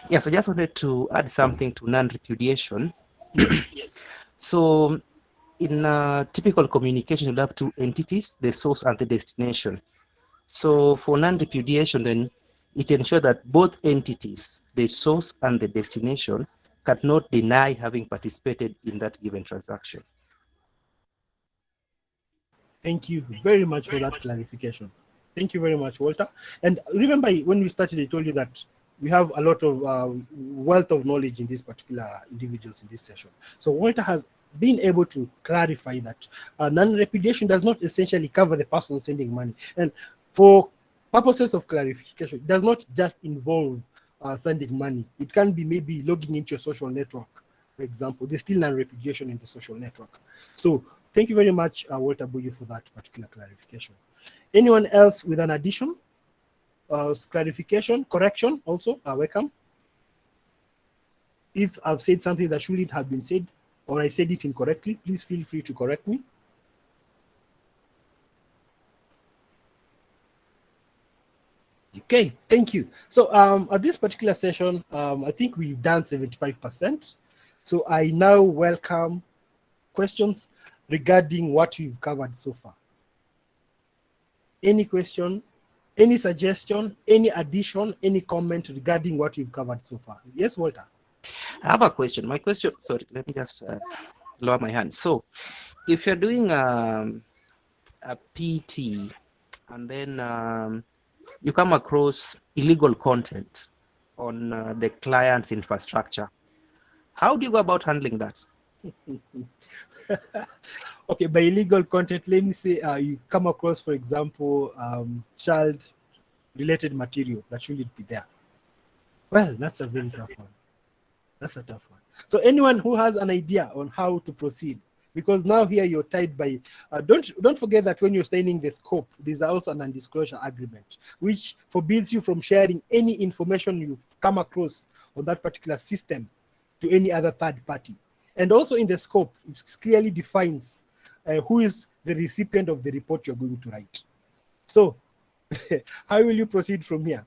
Yes, I just wanted to add something to non-repudiation. Yes. So in typical communication, you'll have two entities, the source and the destination. So for non-repudiation, then it ensures that both entities, the source and the destination, cannot deny having participated in that given transaction. Thank you very much for that clarification. Thank you very much, Walter. And remember, when we started, I told you that we have a lot of wealth of knowledge in these particular individuals in this session. So Walter has been able to clarify that non-repudiation does not essentially cover the person sending money. And for purposes of clarification, it does not just involve sending money. It can be maybe logging into your social network, for example. There's still non-repudiation in the social network. So thank you very much, Walter Buyu, for that particular clarification. Anyone else with an addition? Clarification, correction also, welcome. If I've said something that shouldn't have been said, or I said it incorrectly, please feel free to correct me. Okay, thank you. So at this particular session, I think we've done 75%. So I now welcome questions regarding what we've covered so far. Any question, any suggestion, any addition, any comment regarding what we've covered so far? Yes, Walter. I have a question. My question, sorry, let me just lower my hand. So if you're doing a PT and then you come across illegal content on the client's infrastructure, how do you go about handling that? Okay, by illegal content, let me say you come across, for example, child-related material that shouldn't be there. Well, that's a very tough one. That's a tough one. So anyone who has an idea on how to proceed, because now here you're tied by, don't forget that when you're signing the scope, there's also a non-disclosure agreement, which forbids you from sharing any information you come across on that particular system to any other third party. And also in the scope, it clearly defines who is the recipient of the report you're going to write. So how will you proceed from here?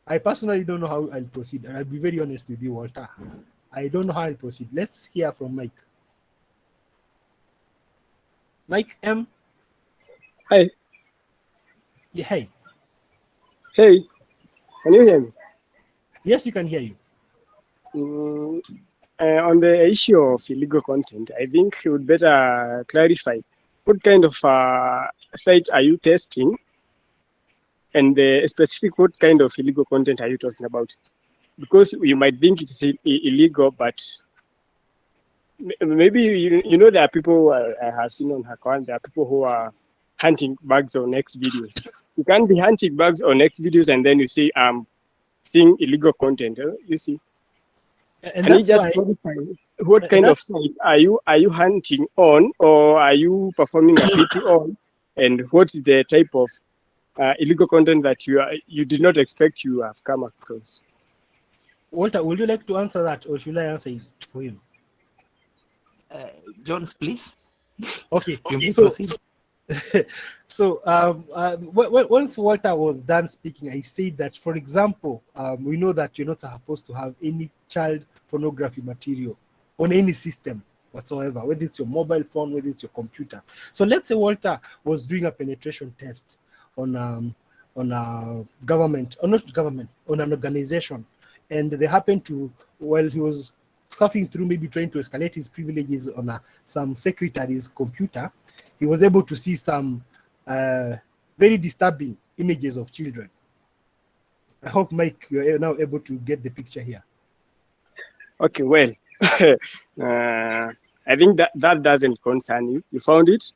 I personally don't know how I'll proceed. And I'll be very honest with you, Walter. I don't know how I'll proceed. Let's hear from Mike. Mike M. Hi. Yeah, hey. Hey, can you hear me? Yes, you can hear you. On the issue of illegal content, I think you would better clarify what kind of site are you testing, and the specific what kind of illegal content are you talking about? Because you might think it's illegal, but maybe you know there are people I have seen on her account. There are people who are hunting bugs on next videos. You can't be hunting bugs on next videos and then you say seeing illegal content. You see. And Can you that's just why clarify what kind of that's site are you hunting on, or are you performing a PT on, and what is the type of illegal content that you did not expect you have come across? Walter, would you like to answer that, or should I answer it for you? Jones, please. Okay. You may So proceed. so once Walter was done speaking, I said that, for example, we know that you're not supposed to have any child pornography material on any system whatsoever, whether it's your mobile phone, whether it's your computer. So let's say Walter was doing a penetration test on a government, or not government, on an organization, and they happened to, while he was surfing through, maybe trying to escalate his privileges on some secretary's computer, he was able to see some very disturbing images of children. I hope, Mike, you're now able to get the picture here. Okay, well, I think that doesn't concern you. You found it.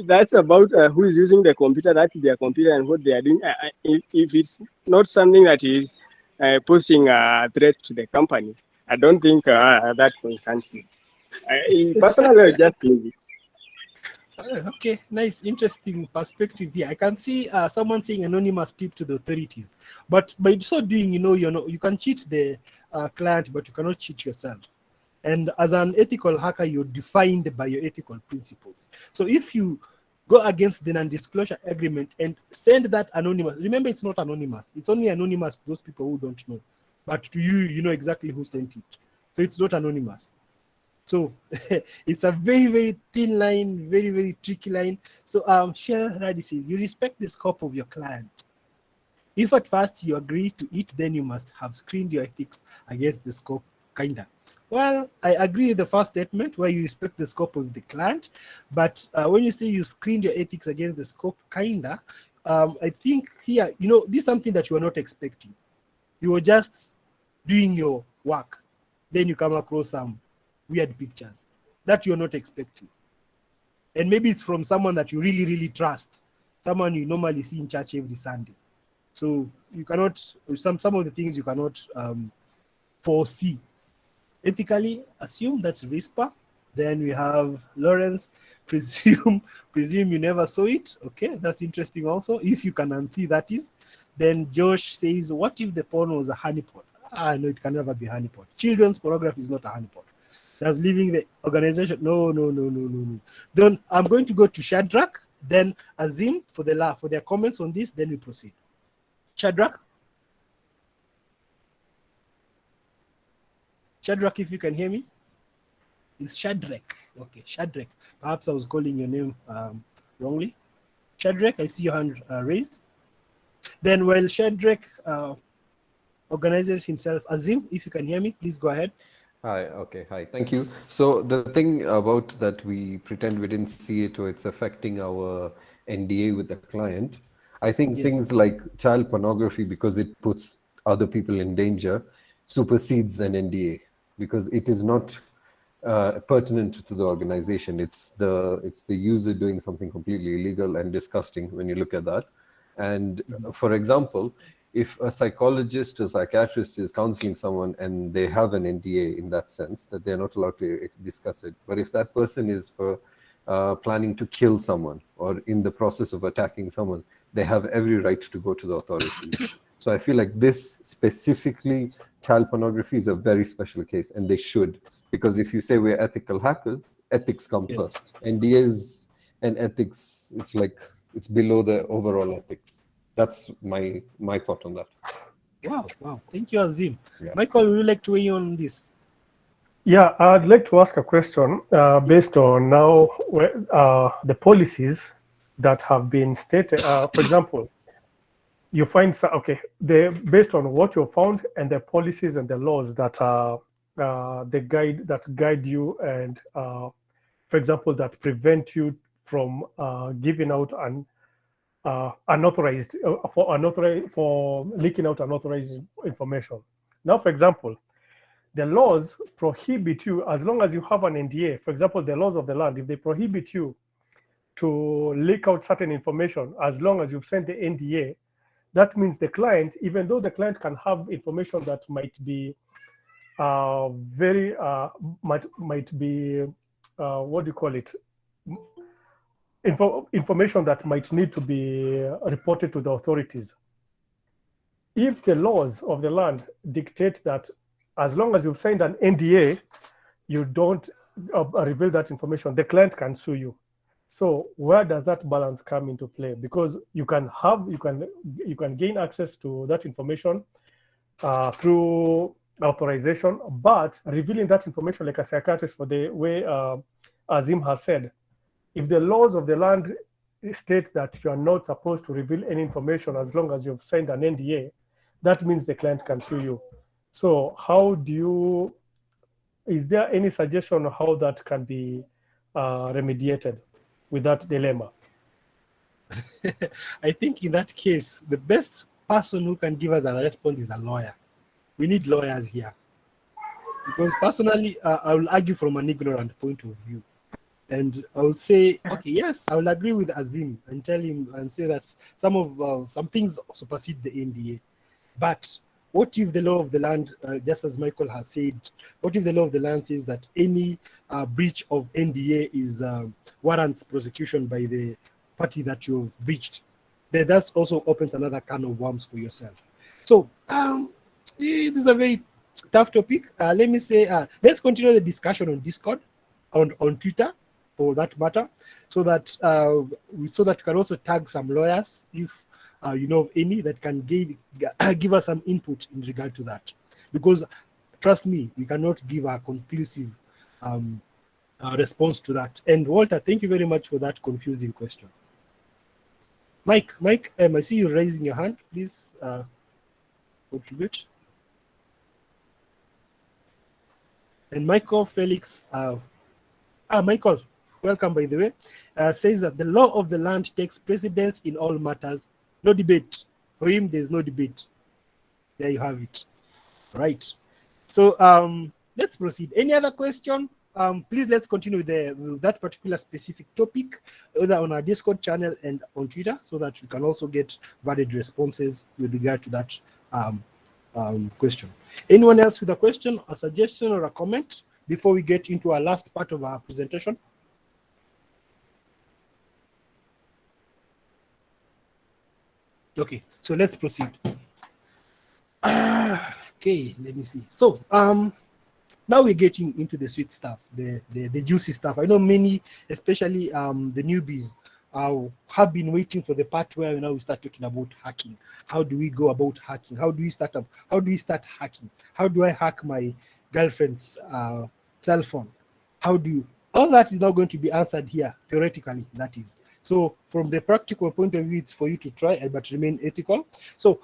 That's about who is using the computer. That's their computer and what they are doing. If it's not something that is posing a threat to the company, I don't think that concerns you. Personally, I just leave it. Okay, nice, interesting perspective here. I can see someone saying anonymous tip to the authorities, but by so doing, you can cheat the client, but you cannot cheat yourself. And as an ethical hacker, you're defined by your ethical principles. So if you go against the non-disclosure agreement and send that anonymous, remember it's not anonymous. It's only anonymous to those people who don't know. But to you, you know exactly who sent it. So it's not anonymous. So it's a very, very thin line, very, very tricky line. So Shell Radi says, you respect the scope of your client. If at first you agree to it, then you must have screened your ethics against the scope, kinda. Well, I agree with the first statement where you respect the scope of the client, but when you say you screened your ethics against the scope, kinda, I think here, this is something that you are not expecting. You were just doing your work. Then you come across some weird pictures that you're not expecting. And maybe it's from someone that you really, really trust, someone you normally see in church every Sunday. So you cannot, some of the things you cannot foresee. Ethically, assume that's RISPA. Then we have Lawrence, presume you never saw it. Okay, that's interesting also. If you can unsee that is. Then Josh says, what if the porn was a honeypot? No, it can never be a honeypot. Children's pornography is not a honeypot. That's leaving the organization. No. Then I'm going to go to Shadrach, then Azim for their comments on this, then we proceed. Shadrach, if you can hear me. It's Shadrach. Okay, Shadrach. Perhaps I was calling your name wrongly. Shadrach, I see your hand raised. Then while Shadrach organizes himself, Azim, if you can hear me, please go ahead. Hi, okay, hi, thank you. So the thing about that we pretend we didn't see it or it's affecting our NDA with the client, I think Yes. things like child pornography, because it puts other people in danger, supersedes an NDA because it is not pertinent to the organization. It's the user doing something completely illegal and disgusting when you look at that. And for example, if a psychologist or psychiatrist is counseling someone and they have an NDA in that sense that they're not allowed to discuss it, but if that person is for planning to kill someone or in the process of attacking someone, they have every right to go to the authorities. So I feel like this specifically, child pornography is a very special case, and they should, because if you say we're ethical hackers, ethics come first. NDAs and ethics, it's like it's below the overall ethics. That's my thought on that. Wow. Thank you, Azim. Yeah. Michael, would you like to weigh in on this? Yeah, I'd like to ask a question based on now the policies that have been stated. For example, you find based on what you found and the policies and the laws that guide you, and for example, that prevent you from giving out an unauthorized for leaking out unauthorized information. Now, for example, the laws prohibit you, as long as you have an NDA, for example, the laws of the land, if they prohibit you to leak out certain information, as long as you've sent the NDA, that means the client, even though the client can have information that might be might be what do you call it? Information that might need to be reported to the authorities. If the laws of the land dictate that as long as you've signed an NDA, you don't reveal that information, the client can sue you. So where does that balance come into play? Because you can gain access to that information through authorization, but revealing that information, like a psychiatrist, for the way Azim has said, if the laws of the land state that you are not supposed to reveal any information as long as you've signed an NDA, that means the client can sue you. So how do you, is there any suggestion on how that can be remediated with that dilemma? I think in that case, the best person who can give us a response is a lawyer. We need lawyers here. Because personally, I will argue from an ignorant point of view. And I will say, okay, yes, I will agree with Azim and tell him and say that some things supersede the NDA. But what if the law of the land, just as Michael has said, what if the law of the land says that any breach of NDA is warrants prosecution by the party that you've breached? Then that also opens another can of worms for yourself. So this is a very tough topic. Let me say, let's continue the discussion on Discord, on Twitter, for that matter, so that you can also tag some lawyers if you know of any that can give us some input in regard to that. Because trust me, we cannot give a conclusive response to that. And Walter, thank you very much for that confusing question. Mike, I see you raising your hand. Please contribute. And Michael Felix, Michael, welcome by the way, says that the law of the land takes precedence in all matters. No debate. For him, there's no debate. There you have it. Right. So let's proceed. Any other question? Please let's continue with that particular specific topic, either on our Discord channel and on Twitter, so that we can also get valid responses with regard to that question. Anyone else with a question, a suggestion, or a comment before we get into our last part of our presentation? Okay, so let's proceed. Okay, let me see. So now we're getting into the sweet stuff, the juicy stuff. I know many, especially the newbies, have been waiting for the part where now we start talking about hacking. How do we go about hacking? How do we start hacking? How do I hack my girlfriend's cell phone? All that is now going to be answered here, theoretically, that is. So from the practical point of view, it's for you to try, but remain ethical. So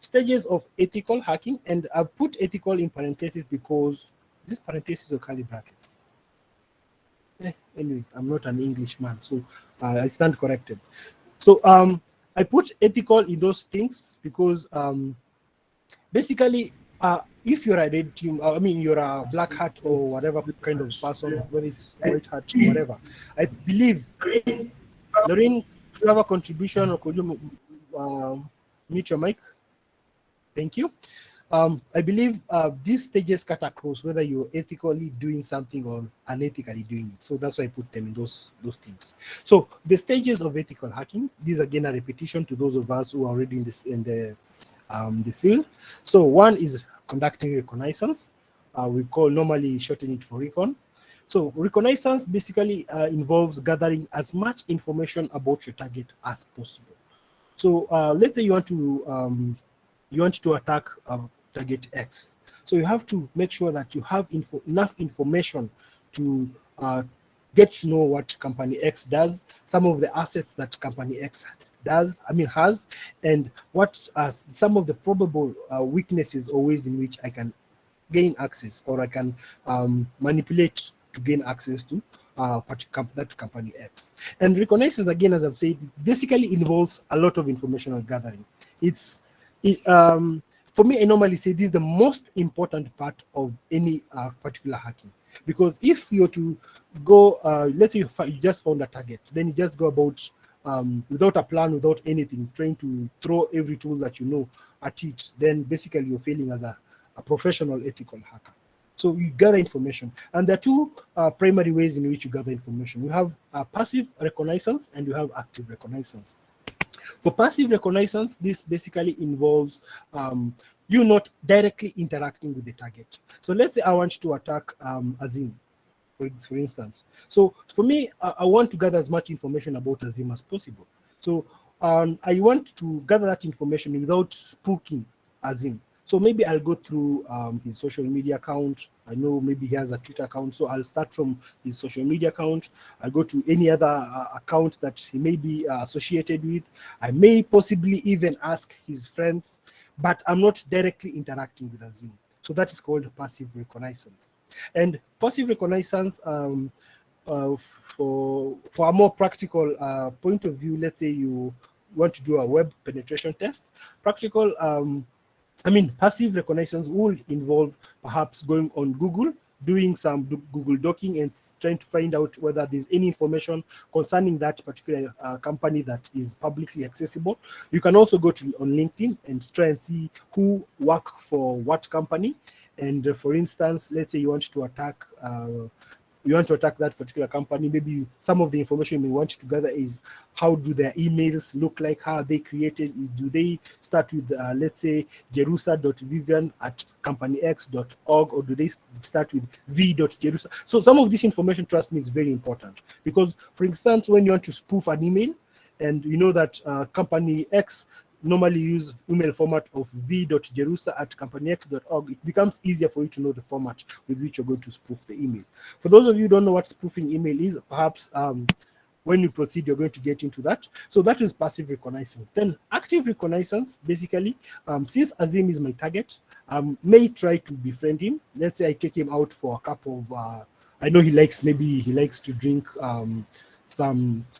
stages of ethical hacking, and I've put ethical in parentheses because this parentheses are curly brackets. Anyway, I'm not an Englishman, so I stand corrected. So I put ethical in those things because basically, if you're a red team, you're a black hat or whatever kind of person, whether it's white hat or whatever, I believe, Lorraine, do you have a contribution, or could you mute your mic? Thank you. I believe these stages cut across whether you're ethically doing something or unethically doing it. So that's why I put them in those things. So the stages of ethical hacking, these again are repetition to those of us who are already in the field. So one is conducting reconnaissance. We call normally shorten it for recon. So reconnaissance basically involves gathering as much information about your target as possible. So let's say you want to attack target X. So you have to make sure that you have enough information to get to know what company X does, some of the assets that company X has, and what are some of the probable weaknesses or ways in which I can gain access, or I can manipulate to gain access to that company X. And reconnaissance, again, as I've said, basically involves a lot of informational gathering. For me, I normally say this is the most important part of any particular hacking, because if you're to go, let's say you just found a target, then you just go about without a plan, without anything, trying to throw every tool that you know at it, then basically you're failing as a professional ethical hacker. So you gather information, and there are two primary ways in which you gather information. You have passive reconnaissance and you have active reconnaissance. For passive reconnaissance, this basically involves you not directly interacting with the target. So let's say I want to attack Azim, for instance. So for me, I want to gather as much information about Azim as possible. So I want to gather that information without spooking Azim. So maybe I'll go through his social media account. I know maybe he has a Twitter account, so I'll start from his social media account. I'll go to any other account that he may be associated with. I may possibly even ask his friends, but I'm not directly interacting with Azim. So that is called passive reconnaissance. And passive reconnaissance, for a more practical point of view, let's say you want to do a web penetration test. Passive reconnaissance will involve perhaps going on Google, doing some Google docking and trying to find out whether there's any information concerning that particular company that is publicly accessible. You can also go on LinkedIn and try and see who work for what company. And for instance, let's say you want to attack that particular company. Maybe some of the information you want to gather is how do their emails look like, how are they created, do they start with let's say jerusa.vivian@companyx.org, or do they start with v.jerusa. So some of this information, trust me, is very important, because for instance, when you want to spoof an email and you know that company X normally use email format of v.jerusa@companyx.org, it becomes easier for you to know the format with which you're going to spoof the email. For those of you who don't know what spoofing email is, perhaps when you proceed, you're going to get into that. So that is passive reconnaissance. Then active reconnaissance, basically, since Azim is my target, may try to befriend him. Let's say I take him out for a cup of, I know he likes to drink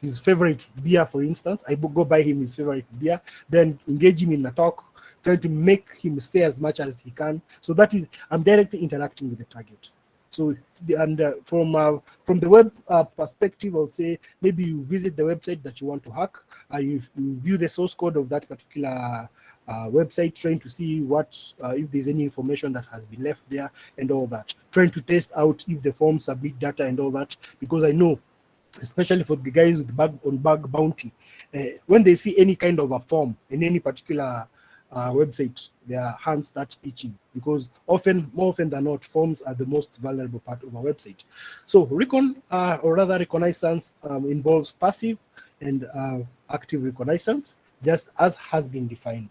his favorite beer, for instance. I go buy him his favorite beer, then engage him in a talk, trying to make him say as much as he can. So that is, I'm directly interacting with the target. So from the web perspective, I would say maybe you visit the website that you want to hack, you view the source code of that particular website, trying to see what if there's any information that has been left there and all that, trying to test out if the form submit data and all that, because I know, especially for the guys with bug bounty, when they see any kind of a form in any particular website, their hands start itching, because more often than not, forms are the most vulnerable part of a website. So reconnaissance involves passive and active reconnaissance, just as has been defined.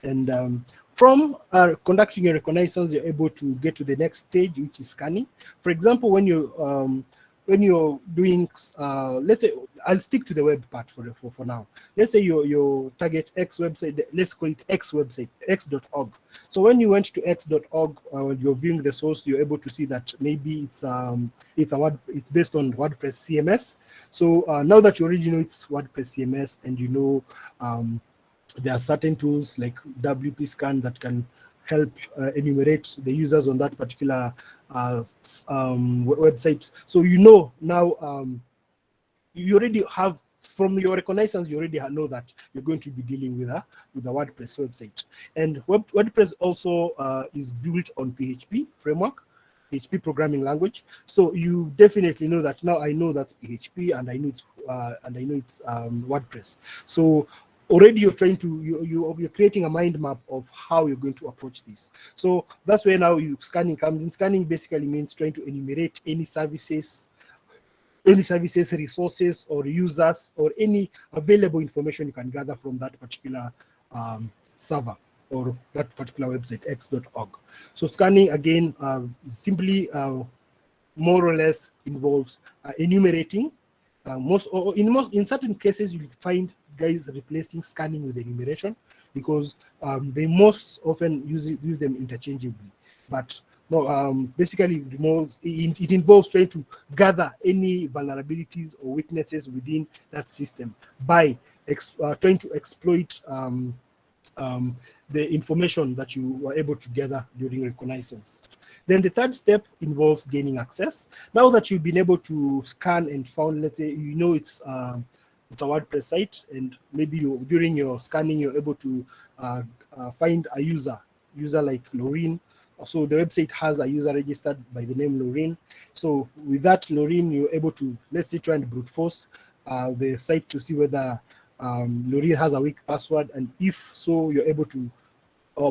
And from conducting a reconnaissance, you're able to get to the next stage, which is scanning. For example, when you're doing, let's say, I'll stick to the web part for now. Let's say your target X website, let's call it X website, x.org. So when you went to x.org, you're viewing the source, you're able to see that maybe it's based on WordPress CMS. So now that you already know it's WordPress CMS, and you know there are certain tools like WP Scan that can help enumerate the users on that particular website. So you know now, you already have, from your reconnaissance, you already know that you're going to be dealing with a WordPress website. And WordPress also is built on PHP framework, PHP programming language. So you definitely know that now. I know that's PHP, and I know it's WordPress. So already you're trying to you're creating a mind map of how you're going to approach this. So that's where now scanning comes in. Scanning basically means trying to enumerate any services, resources, or users, or any available information you can gather from that particular server or that particular website, x.org. So scanning, again, simply more or less involves enumerating. In certain cases, you find guys replacing scanning with enumeration, because they most often use them interchangeably. But basically, it involves trying to gather any vulnerabilities or weaknesses within that system by trying to exploit the information that you were able to gather during reconnaissance. Then the third step involves gaining access. Now that you've been able to scan and found, let's say, you know it's it's a WordPress site, and maybe during your scanning, you're able to find a user like Loreen. So the website has a user registered by the name Loreen. So with that Loreen, you're able to, let's say, try and brute force the site to see whether Loreen has a weak password, and if so, you're able to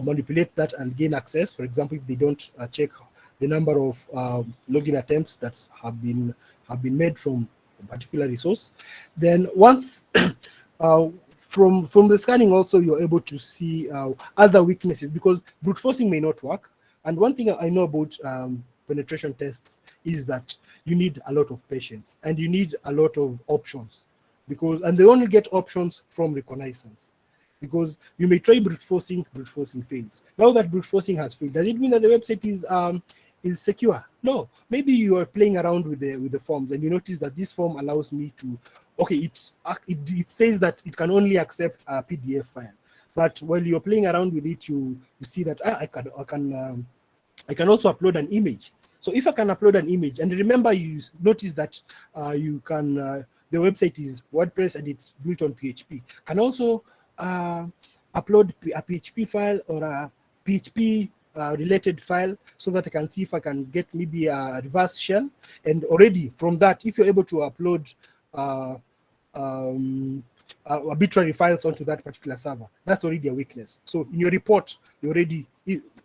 manipulate that and gain access. For example, if they don't check the number of login attempts that have been made from a particular resource, then once from the scanning also, you're able to see other weaknesses, because brute forcing may not work. And one thing I know about penetration tests is that you need a lot of patience and you need a lot of options, and they only get options from reconnaissance. Because you may try brute forcing fails. Now that brute forcing has failed, does it mean that the website is secure? No. Maybe you are playing around with the forms and you notice that this form allows me to, okay, it says that it can only accept a PDF file, but while you're playing around with it, you see that I can also upload an image. So if I can upload an image, and remember, you notice that you can the website is WordPress and it's built on PHP. Can also upload a PHP file or a PHP related file, so that I can see if I can get maybe a reverse shell. And already from that, if you're able to upload arbitrary files onto that particular server, that's already a weakness. So in your report, you're already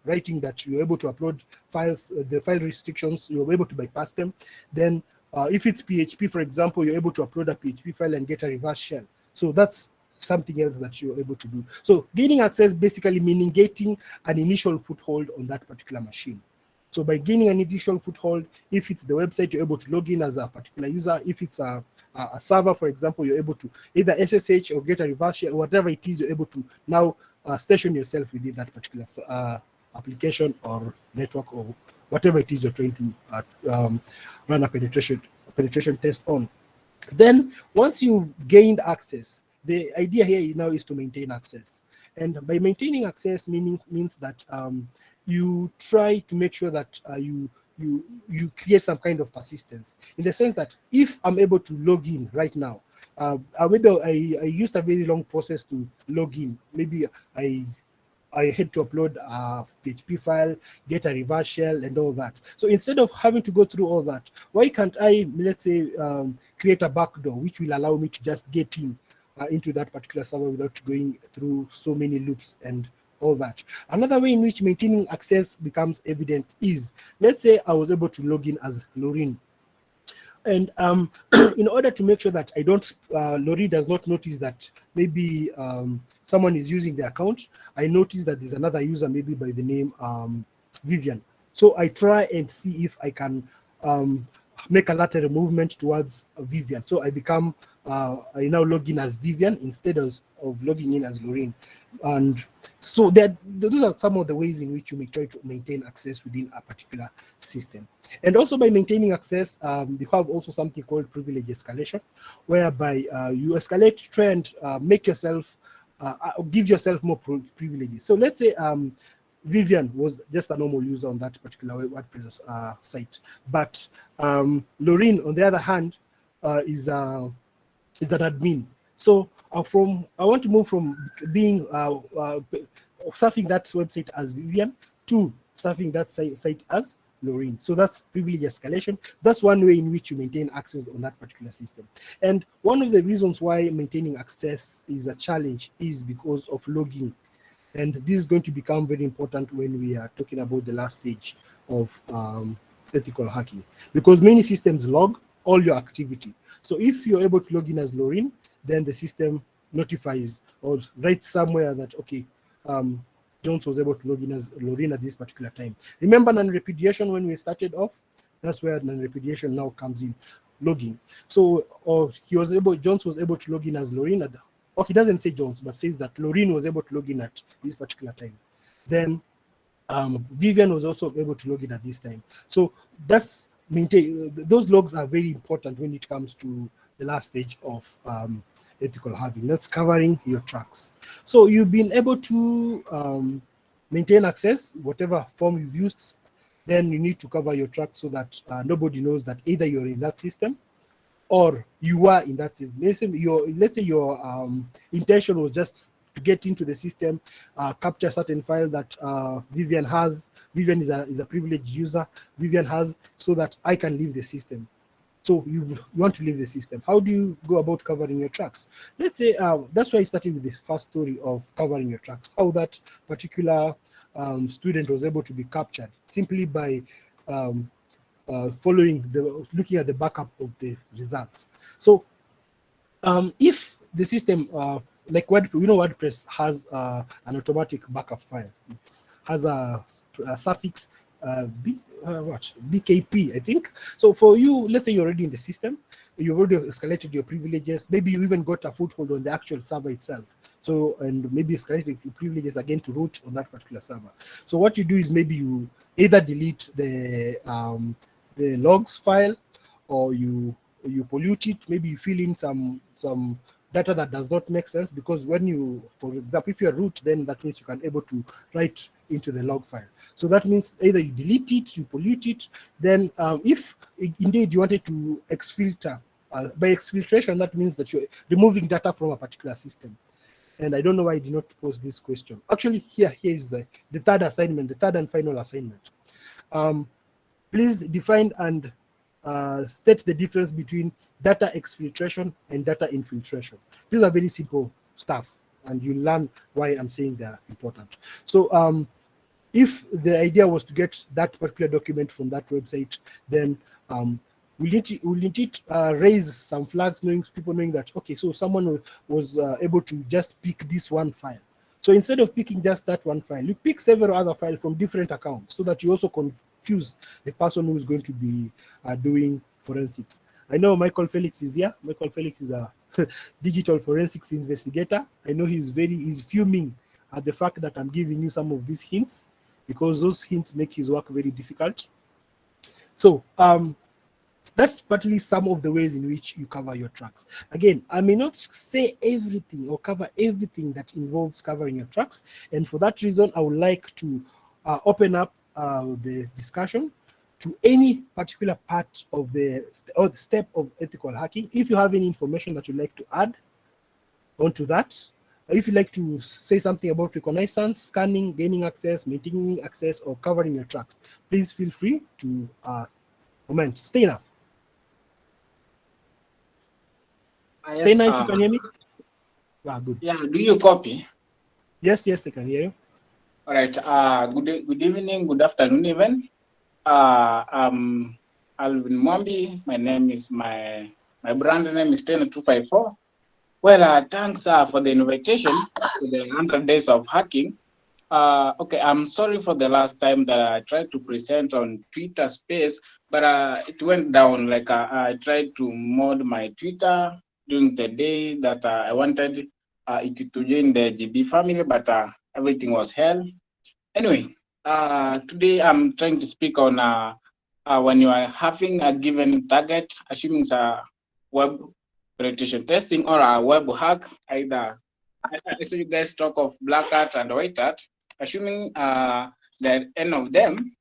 writing that you're able to upload files, the file restrictions, you're able to bypass them. Then if it's PHP, for example, you're able to upload a PHP file and get a reverse shell. So that's something else that you're able to do. So gaining access basically meaning getting an initial foothold on that particular machine. So by gaining an initial foothold, if it's the website, you're able to log in as a particular user. If it's a server, for example, you're able to either SSH or get a reverse shell, whatever it is, you're able to now station yourself within that particular application or network, or whatever it is you're trying to run a penetration test on. Then once you've gained access, the idea here now is to maintain access. And by maintaining access means that you try to make sure that you create some kind of persistence, in the sense that if I'm able to log in right now, maybe I used a very long process to log in. Maybe I had to upload a PHP file, get a reverse shell, and all that. So instead of having to go through all that, why can't I, let's say, create a backdoor which will allow me to just get in into that particular server without going through so many loops and all that. Another way in which maintaining access becomes evident is, let's say I was able to log in as Loreen. And in order to make sure that I don't, Loreen does not notice that maybe someone is using the account, I notice that there's another user maybe by the name Vivian. So I try and see if I can make a lateral movement towards Vivian. So I become, I now log in as Vivian instead of logging in as Loreen. And so those are some of the ways in which you may try to maintain access within a particular system. And also by maintaining access, you have also something called privilege escalation, whereby you escalate, try and make yourself, give yourself more privileges. So let's say Vivian was just a normal user on that particular WordPress site, but Loreen, on the other hand, is an admin. So I want to move from being surfing that website as Vivian to surfing that site as Loreen. So that's privilege escalation. That's one way in which you maintain access on that particular system. And one of the reasons why maintaining access is a challenge is because of logging. And this is going to become very important when we are talking about the last stage of ethical hacking, because many systems log all your activity. So if you're able to log in as Loreen, then the system notifies or writes somewhere that, okay, Jones was able to log in as Loreen at this particular time. Remember non-repudiation when we started off? That's where non-repudiation now comes in, logging. So Jones was able to log in as Loreen at the, okay, it doesn't say Jones, but says that Loreen was able to log in at this particular time. Then Vivian was also able to log in at this time. So that's those logs are very important when it comes to the last stage of ethical hacking. That's covering your tracks. So you've been able to maintain access, whatever form you've used, then you need to cover your track so that nobody knows that either you're in that system or you were in that system. Let's say your intention was just to get into the system, capture certain file that Vivian has. Vivian is a privileged user. Vivian has, so that I can leave the system. So you want to leave the system. How do you go about covering your tracks? Let's say that's why I started with the first story of covering your tracks. How that particular student was able to be captured simply by looking at the backup of the results. So if the system, like WordPress has an automatic backup file. It has a suffix BKP, I think. So for you, let's say you're already in the system, you've already escalated your privileges. Maybe you even got a foothold on the actual server itself. So, and maybe escalated your privileges again to root on that particular server. So what you do is maybe you either delete the logs file, or you pollute it. Maybe you fill in some data that does not make sense, because when you, for example, if you're root, then that means you can able to write into the log file. So that means either you delete it, you pollute it. Then if indeed you wanted to exfilter, by exfiltration, that means that you're removing data from a particular system. And I don't know why I did not pose this question. Actually, here is the third assignment, the third and final assignment. Please define and state the difference between data exfiltration and data infiltration. These are very simple stuff, and you learn why I'm saying they're important. So if the idea was to get that particular document from that website, then we need to raise some flags, people knowing that, okay, so someone was able to just pick this one file. So instead of picking just that one file, you pick several other files from different accounts, so that you also confuse the person who is going to be doing forensics. I know Michael Felix is here. Michael Felix is a digital forensics investigator. I know he's fuming at the fact that I'm giving you some of these hints, because those hints make his work very difficult. So that's partly some of the ways in which you cover your tracks. Again, I may not say everything or cover everything that involves covering your tracks, and for that reason, I would like to open up the discussion to any particular part of the step of ethical hacking. If you have any information that you'd like to add onto that, if you'd like to say something about reconnaissance, scanning, gaining access, maintaining access, or covering your tracks, please feel free to comment. Steiner. Steiner, if you can hear me. Good. Yeah, do you copy? Yes, I can hear you. All right. Good evening, good afternoon, even. I'm Alvin Mwambi. My name is my brand name is 10254. Well, thanks for the invitation to the 100 days of hacking. Okay, I'm sorry for the last time that I tried to present on Twitter Space, but it went down. Like I tried to mod my Twitter during the day that I wanted it to join the GB family, but everything was hell. Anyway, today I'm trying to speak on when you are having a given target, assuming it's a web penetration testing or a web hack, either. So you guys talk of black hat and white hat. Assuming the end of them,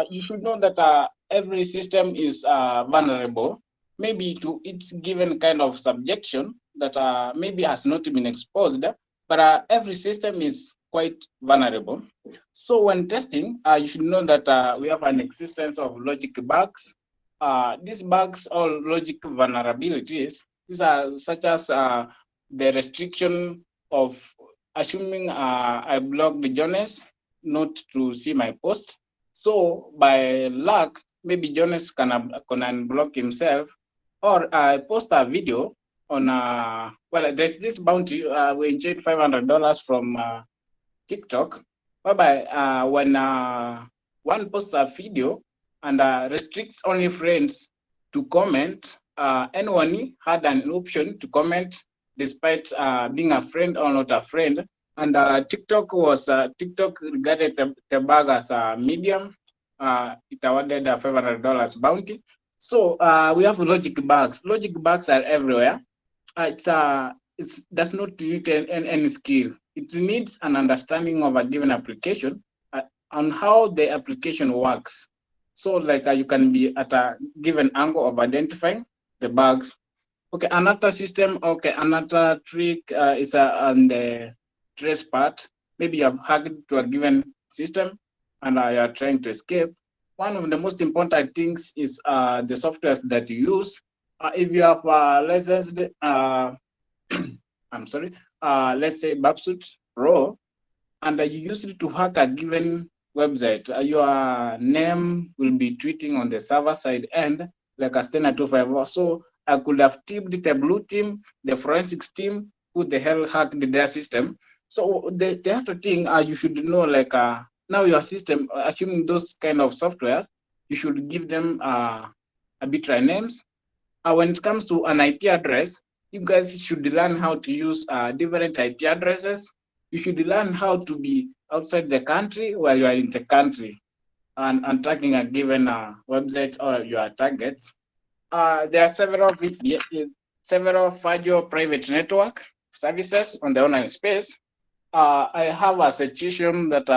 you should know that every system is vulnerable, maybe to its given kind of subjection that maybe has not been exposed, but every system is quite vulnerable. So when testing, you should know that we have an existence of logic bugs. These bugs or logic vulnerabilities, these are such as the restriction of assuming I blocked Jonas not to see my post. So by luck, maybe Jonas can unblock himself, or I post a video on well, there's this bounty. We enjoyed $500 from TikTok, whereby when one posts a video and restricts only friends to comment, anyone had an option to comment despite being a friend or not a friend. And TikTok regarded the bug as a medium. It awarded a $500 bounty. So we have logic bugs. Logic bugs are everywhere. It does not need any skill. It needs an understanding of a given application on how the application works. So like you can be at a given angle of identifying the bugs Okay, another system, okay, another trick is on the trace part. Maybe you have hacked to a given system and you are trying to escape. One of the most important things is the softwares that you use. If you have licensed, I'm sorry, let's say Babsuit Pro, and you use it to hack a given website, your name will be tweeting on the server side end like a Stena 254. So I could have tipped the blue team, the forensics team, who the hell hacked their system. So the other thing you should know, like now your system, assuming those kind of software, you should give them arbitrary names. When it comes to an IP address, you guys should learn how to use different IP addresses. You should learn how to be outside the country while you are in the country and tracking a given website or your targets. There are several Fagio private network services on the online space. I have a suggestion that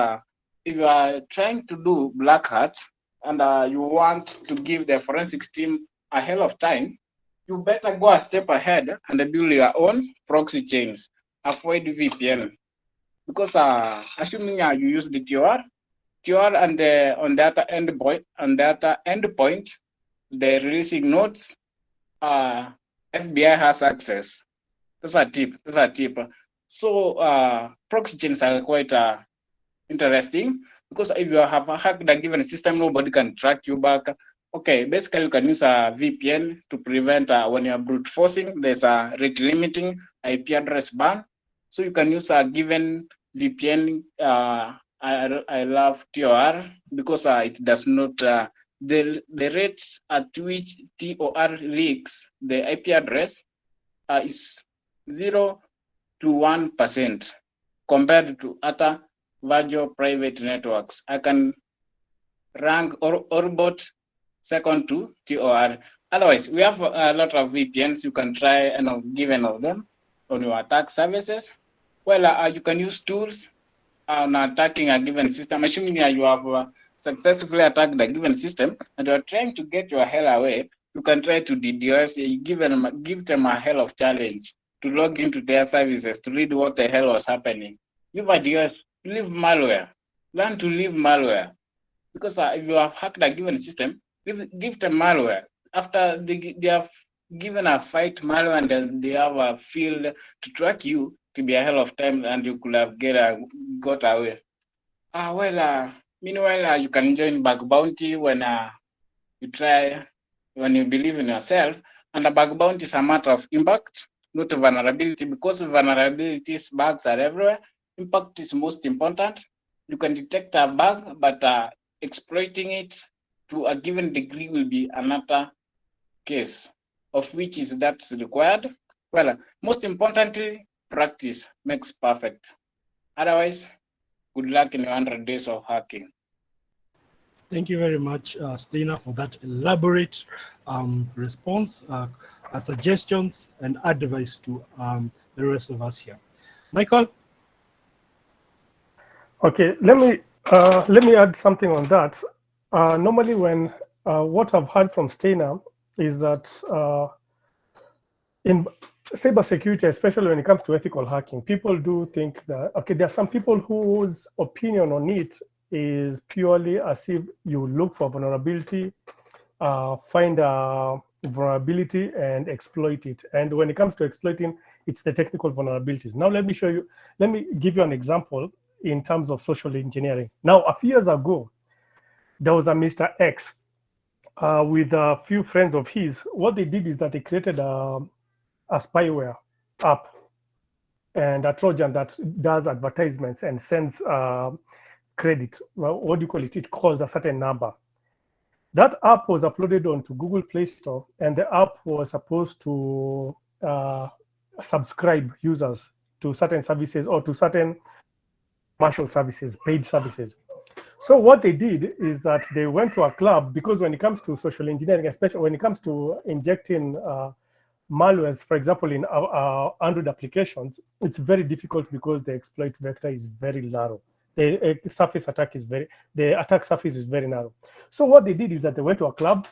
if you are trying to do black hat and you want to give the forensics team a hell of time, you better go a step ahead and build your own proxy chains. Avoid VPN because assuming you use the TOR and on data endpoint, the releasing nodes, FBI has access. That's a tip. So proxy chains are quite interesting because if you have hacked a given system, nobody can track you back. Okay, basically you can use a VPN to prevent when you're brute forcing, there's a rate limiting IP address ban. So you can use a given VPN. I love TOR because it does not, the rate at which TOR leaks the IP address is 0 to 1% compared to other virtual private networks. I can rank Orbot second to TOR. Otherwise, we have a lot of VPNs. You can try given of them on your attack services. Well, you can use tools on attacking a given system. Assuming you have successfully attacked a given system and you are trying to get your hell away, you can try to DDoS. You give them a hell of challenge to log into their services to read what the hell was happening. Give a DDoS, leave malware. Learn to leave malware. Because if you have hacked a given system, give them malware. After they have given a fight malware and then they have a field to track you, to be a hell of time and you could have got away. Meanwhile, you can join Bug Bounty when you believe in yourself. And a bug bounty is a matter of impact, not vulnerability, because vulnerabilities, bugs are everywhere. Impact is most important. You can detect a bug, but exploiting it to a given degree will be another case, of which is that's required. Well, most importantly, practice makes perfect. Otherwise, good luck in your 100 days of hacking. Thank you very much, Stena, for that elaborate response, suggestions, and advice to the rest of us here. Michael? Okay, let me add something on that. Normally, when what I've heard from Stena is that in cybersecurity, especially when it comes to ethical hacking, people do think that, okay, there are some people whose opinion on it is purely as if you look for vulnerability, find a vulnerability and exploit it. And when it comes to exploiting, it's the technical vulnerabilities. Now, let me give you an example in terms of social engineering. Now, a few years ago, there was a Mr. X with a few friends of his. What they did is that they created a spyware app and a Trojan that does advertisements and sends credit. Well, what do you call it? It calls a certain number. That app was uploaded onto Google Play Store, and the app was supposed to subscribe users to certain services or to certain commercial services, paid services. So what they did is that they went to a club, because when it comes to social engineering, especially when it comes to injecting malwares, for example, in Android applications, it's very difficult because the exploit vector is very narrow. The attack surface is very narrow. So what they did is that they went to a club,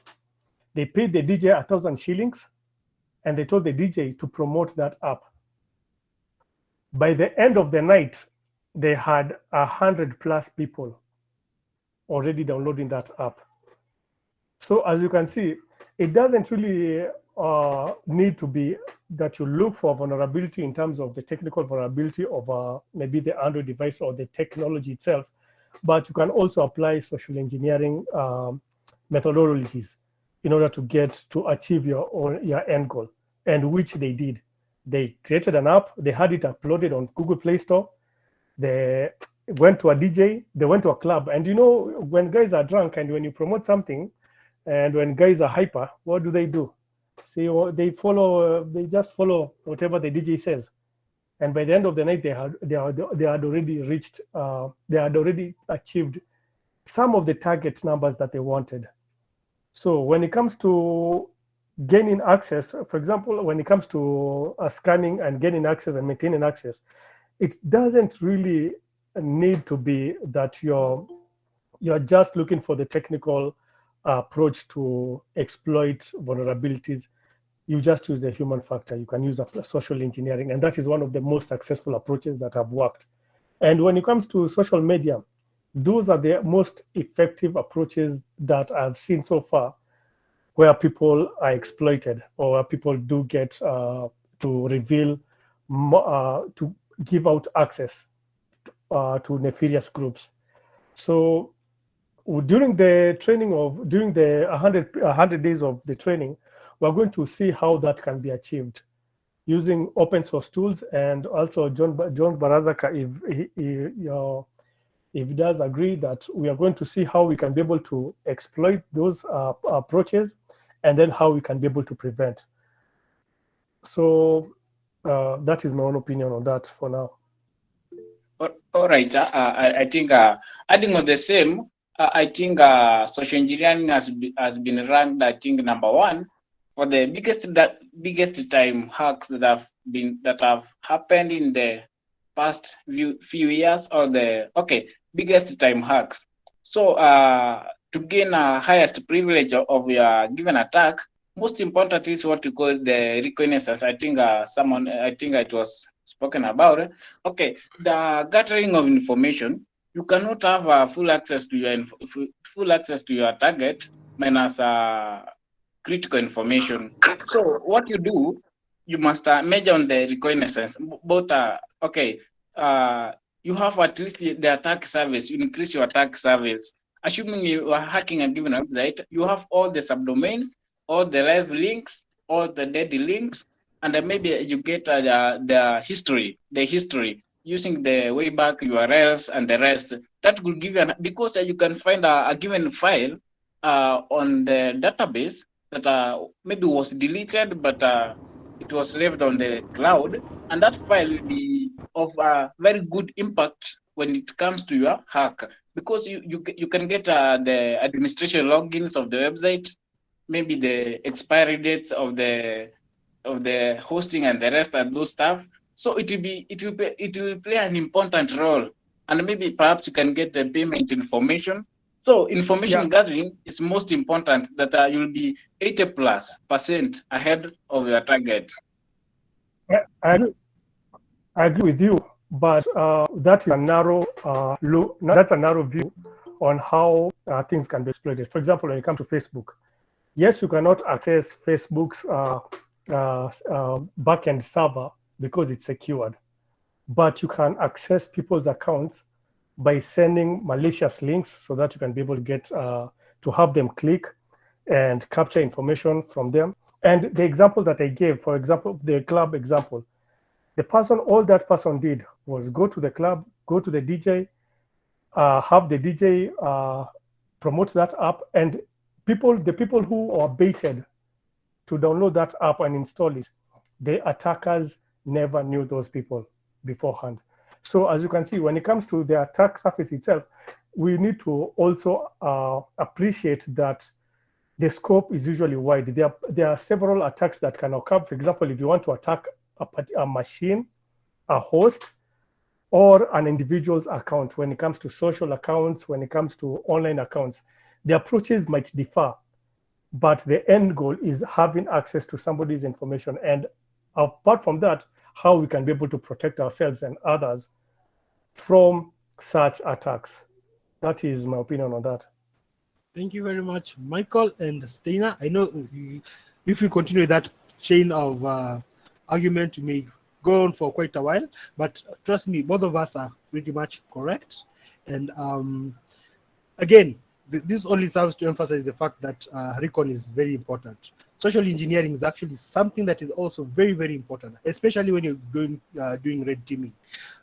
they paid the DJ 1,000 shillings, and they told the DJ to promote that app. By the end of the night, they had 100+ people already downloading that app. So as you can see, it doesn't really need to be that you look for vulnerability in terms of the technical vulnerability of maybe the Android device or the technology itself, but you can also apply social engineering methodologies in order to achieve your end goal, and which they did. They created an app, they had it uploaded on Google Play Store, they went to a DJ, they went to a club, and you know, when guys are drunk and when you promote something, and when guys are hyper, what do? See, they just follow whatever the DJ says. And by the end of the night, they had already achieved some of the target numbers that they wanted. So when it comes to gaining access, for example, when it comes to scanning and gaining access and maintaining access, it doesn't really need to be that you're just looking for the technical approach to exploit vulnerabilities. You just use the human factor. You can use social engineering, and that is one of the most successful approaches that have worked. And when it comes to social media, those are the most effective approaches that I've seen so far, where people are exploited or where people do get to reveal, to give out access to nefarious groups. So during the training during the 100 days of the training, we're going to see how that can be achieved using open source tools. And also John Baraza, if he does agree, that we are going to see how we can be able to exploit those approaches, and then how we can be able to prevent. So that is my own opinion on that for now. All right. I think adding on the same, I think social engineering has been ranked, I think, #1 for the biggest time hacks that have happened in the past few years, or biggest time hacks. So to gain a highest privilege of your given attack, most important is what you call the reconnaissance. I think it was spoken about. Okay, the gathering of information. You cannot have full access to your target minus critical information. So what you do, you must measure on the reconnaissance. Both you have at least the attack service. You increase your attack service. Assuming you are hacking a given website, you have all the subdomains, all the live links, all the dead links, and then maybe you get the history using the Wayback URLs and the rest. That will give you because you can find a given file on the database that maybe was deleted, but it was left on the cloud, and that file will be of very good impact when it comes to your hack, because you can get the administration logins of the website, maybe the expiry dates of the hosting and the rest and those stuff. So it will play an important role, and maybe perhaps you can get the payment information. So information gathering is most important, that you'll be 80+% ahead of your target. I agree with you, but that is a narrow that's a narrow view on how things can be exploited. For example, when it comes to Facebook, yes, you cannot access Facebook's backend server because it's secured, but you can access people's accounts by sending malicious links so that you can be able to get to have them click and capture information from them. And the example that I gave, for example, the club example, all that person did was go to the club, go to the DJ, have the DJ promote that app, and the people who are baited to download that app and install it, the attackers never knew those people beforehand. So as you can see, when it comes to the attack surface itself, we need to also appreciate that the scope is usually wide. There are several attacks that can occur. For example, if you want to attack a machine, a host, or an individual's account, when it comes to social accounts, when it comes to online accounts, the approaches might differ. but the end goal is having access to somebody's information. And apart from that, how we can be able to protect ourselves and others from such attacks. That is my opinion on that. Thank you very much, Michael and Steiner. I know if you continue that chain of argument, you may go on for quite a while, but trust me, both of us are pretty much correct. And again, this only serves to emphasize the fact that recon is very important. Social engineering is actually something that is also very, very important, especially when you're doing red teaming.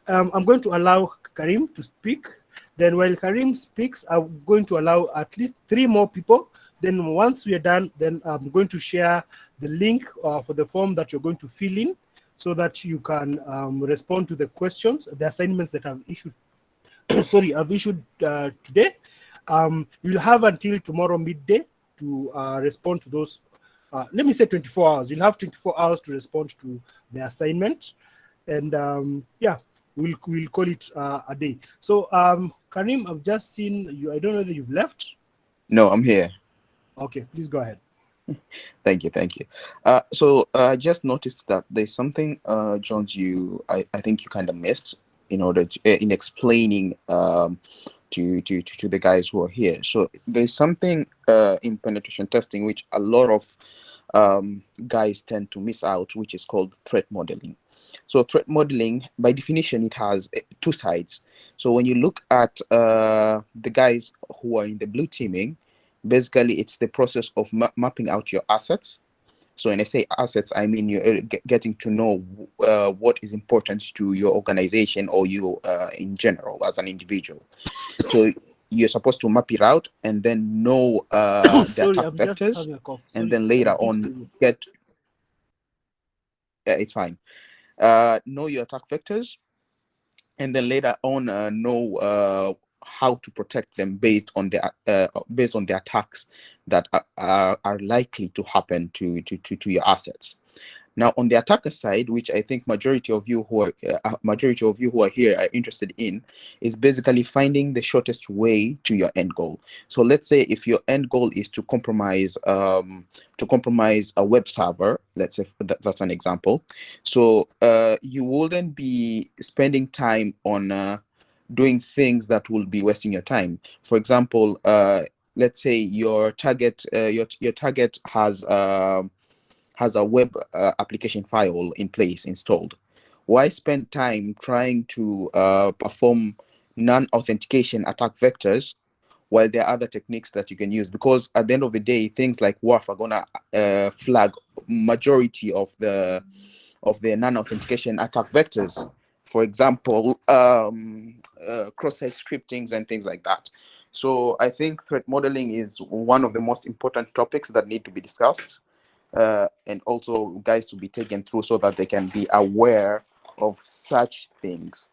I'm going to allow Karim to speak. Then while Karim speaks, I'm going to allow at least 3 more people. Then once we are done, then I'm going to share the link for the form that you're going to fill in so that you can respond to the questions, the assignments that I've issued. Sorry, I've issued today. You'll have until tomorrow midday to respond to those. Let me say 24 hours. You'll have 24 hours to respond to the assignment. And yeah, we'll call it a day. So Karim, I've just seen you. I don't know whether you've left. No, I'm here. Okay, please go ahead. Thank you. So I just noticed that there's something, Jones, I think you kind of missed in order to, in explaining to the guys who are here. So there's something in penetration testing which a lot of guys tend to miss out, which is called threat modeling. So threat modeling, by definition, it has 2 sides. So when you look at the guys who are in the blue teaming, basically it's the process of mapping out your assets. So when I say assets, I mean you're getting to know what is important to your organization or you in general as an individual. So you're supposed to map it out and then know the Sorry, attack I'm just vectors, having a cough. and Sorry, then later please, on please. get it's fine. Know your attack vectors, and then later on know how to protect them based on the attacks that are likely to happen to your assets. Now, on the attacker side, which I think majority of you who are here are interested in, is basically finding the shortest way to your end goal. So let's say if your end goal is to compromise a web server, let's say that's an example. So you wouldn't be spending time on doing things that will be wasting your time. For example, let's say your target has a web application file in place installed. Why spend time trying to perform non-authentication attack vectors while there are other techniques that you can use? Because at the end of the day, things like WAF are gonna flag majority of the non-authentication attack vectors. For example, cross-site scriptings and things like that. So I think threat modeling is one of the most important topics that need to be discussed. And also guys to be taken through so that they can be aware of such things.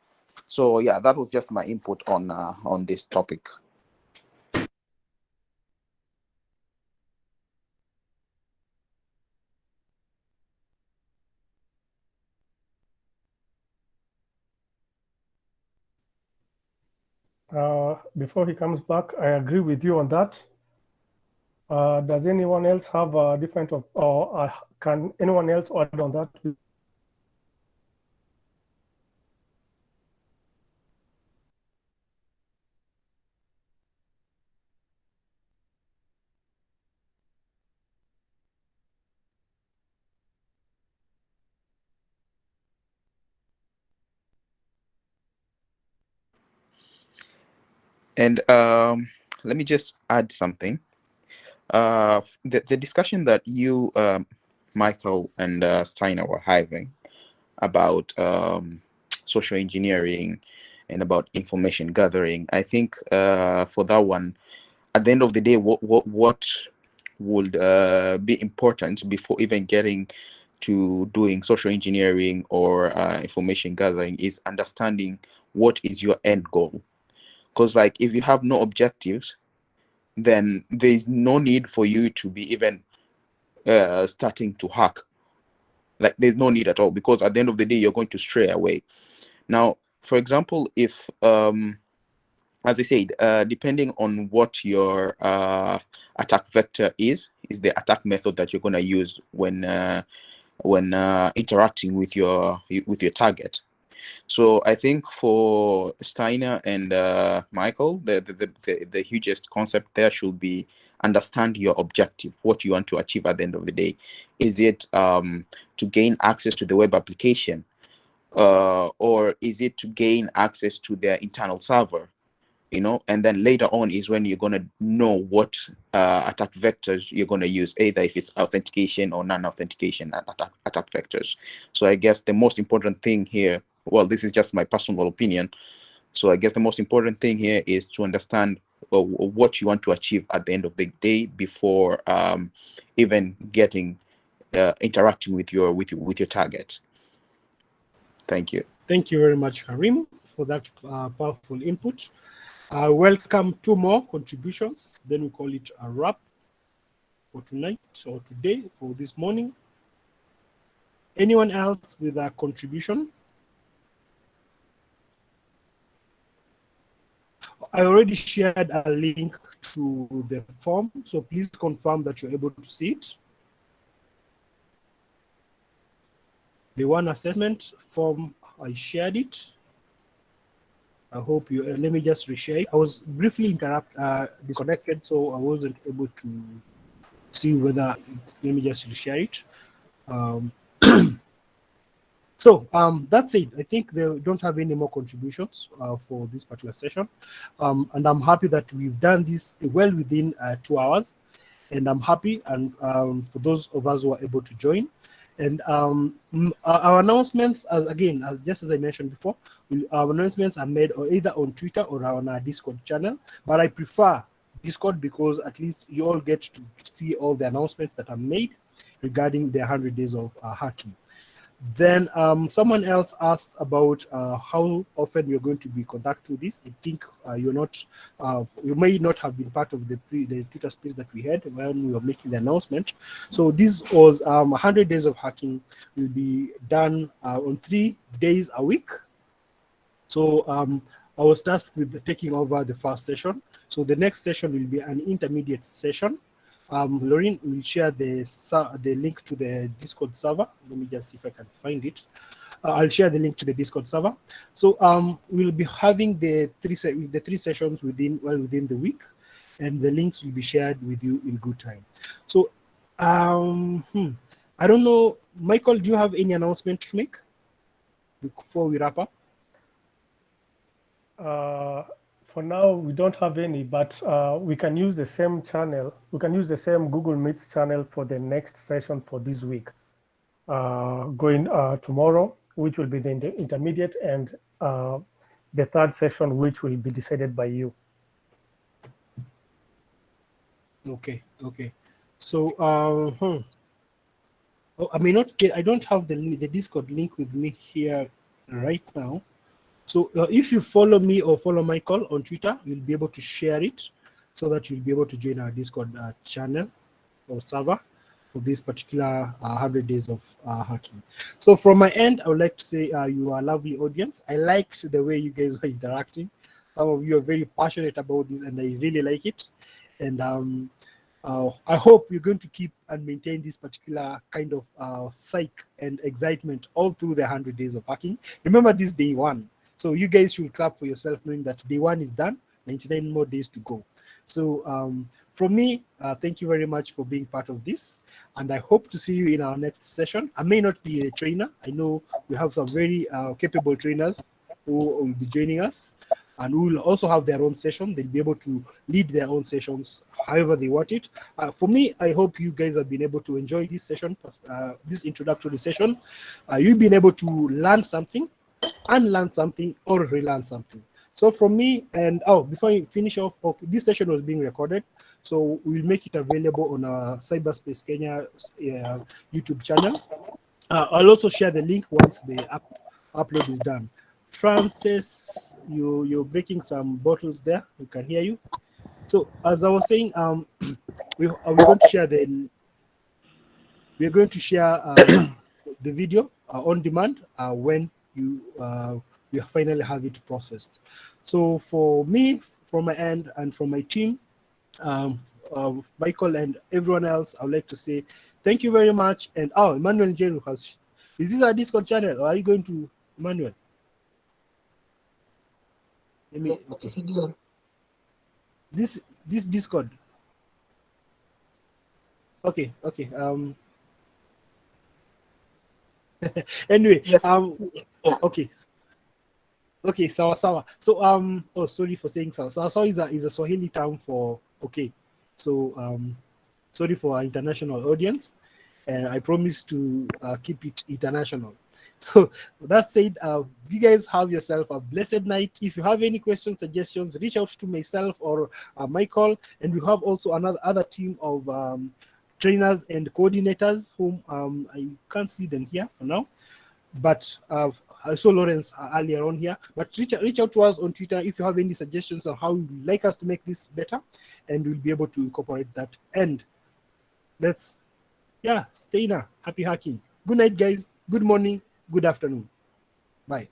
So yeah, that was just my input on this topic. Before he comes back, I agree with you on that. Does anyone else have a different or can anyone else add on that? And let me just add something. The discussion that you, Michael and Steiner were having about social engineering and about information gathering, I think for that one, at the end of the day, what would be important before even getting to doing social engineering or information gathering is understanding what is your end goal. Because like if you have no objectives, then there's no need for you to be even starting to hack. Like there's no need at all, because at the end of the day you're going to stray away. Now, for example, if as I said, depending on what your attack vector is the attack method that you're going to use when interacting with your target. So I think for Steiner and Michael, the hugest concept there should be understand your objective, what you want to achieve at the end of the day. Is it to gain access to the web application, or is it to gain access to their internal server? You know, and then later on is when you're going to know what attack vectors you're going to use, either if it's authentication or non-authentication attack vectors. So I guess the most important thing here, well, this is just my personal opinion, so I guess the most important thing here is to understand what you want to achieve at the end of the day before even getting interacting with your target. Thank you. Thank you very much, Karim, for that powerful input. Welcome two more contributions, then we call it a wrap for tonight or today, for this morning. Anyone else with a contribution? I already shared a link to the form, so please confirm that you're able to see it. The one assessment form, I shared it. I hope you, let me just reshare it. I was briefly disconnected, so I wasn't able to see whether, let me just reshare it. So that's it. I think they don't have any more contributions for this particular session. And I'm happy that we've done this well within 2 hours. And I'm happy and for those of us who are able to join. And our announcements, just as I mentioned before, our announcements are made either on Twitter or on our Discord channel. But I prefer Discord because at least you all get to see all the announcements that are made regarding the 100 days of hacking. Then someone else asked about how often you're going to be conducting this. I think you may not have been part of the Twitter space that we had when we were making the announcement. So this was 100 days of hacking will be done on 3 days a week. So I was tasked with taking over the first session. So the next session will be an intermediate session. Lauren will share the link to the Discord server. Let me just see if I can find it. I'll share the link to the Discord server. So we'll be having the three sessions within the week, and the links will be shared with you in good time. So I don't know, Michael, do you have any announcement to make before we wrap up? For now, we don't have any, but we can use the same channel. We can use the same Google Meets channel for the next session for this week, going tomorrow, which will be the intermediate, and the third session, which will be decided by you. Okay. So I don't have the Discord link with me here right now. So if you follow me or follow Michael on Twitter, you'll be able to share it so that you'll be able to join our Discord channel or server for this particular 100 days of hacking. So from my end, I would like to say you are a lovely audience. I liked the way you guys were interacting. Some of you are very passionate about this, and I really like it. And I hope you're going to keep and maintain this particular kind of psych and excitement all through the 100 days of hacking. Remember, this day one. So you guys should clap for yourself, knowing that day one is done, 99 more days to go. So from me, thank you very much for being part of this. And I hope to see you in our next session. I may not be a trainer. I know we have some very capable trainers who will be joining us, and who will also have their own session. They'll be able to lead their own sessions however they want it. For me, I hope you guys have been able to enjoy this session, this introductory session. You've been able to learn something, unlearn something, or relearn something. So from me, and before I finish off, this session was being recorded, so we'll make it available on our Cyberspace Kenya YouTube channel. I'll also share the link once the upload is done. Francis, you're breaking some bottles there. We can hear you. So as I was saying, we're going to share the video on demand when we finally have it processed. So for me, from my end, and from my team, Michael and everyone else, I would like to say thank you very much. And Emmanuel Jeru has, is this our Discord channel or are you going to Emmanuel? Let me, okay. This Discord. Okay. Anyway, okay, sawa. So oh, sorry for saying sawa. Sawa is a Swahili term for okay. So sorry for our international audience, and I promise to keep it international. So that said, you guys have yourself a blessed night. If you have any questions, suggestions, reach out to myself or Michael, and we have also other team of trainers and coordinators whom I can't see them here for now, but I saw Lawrence earlier on here. But reach out to us on Twitter if you have any suggestions on how you'd like us to make this better, and we'll be able to incorporate that. And let's, stay now. Happy hacking. Good night, guys. Good morning. Good afternoon. Bye.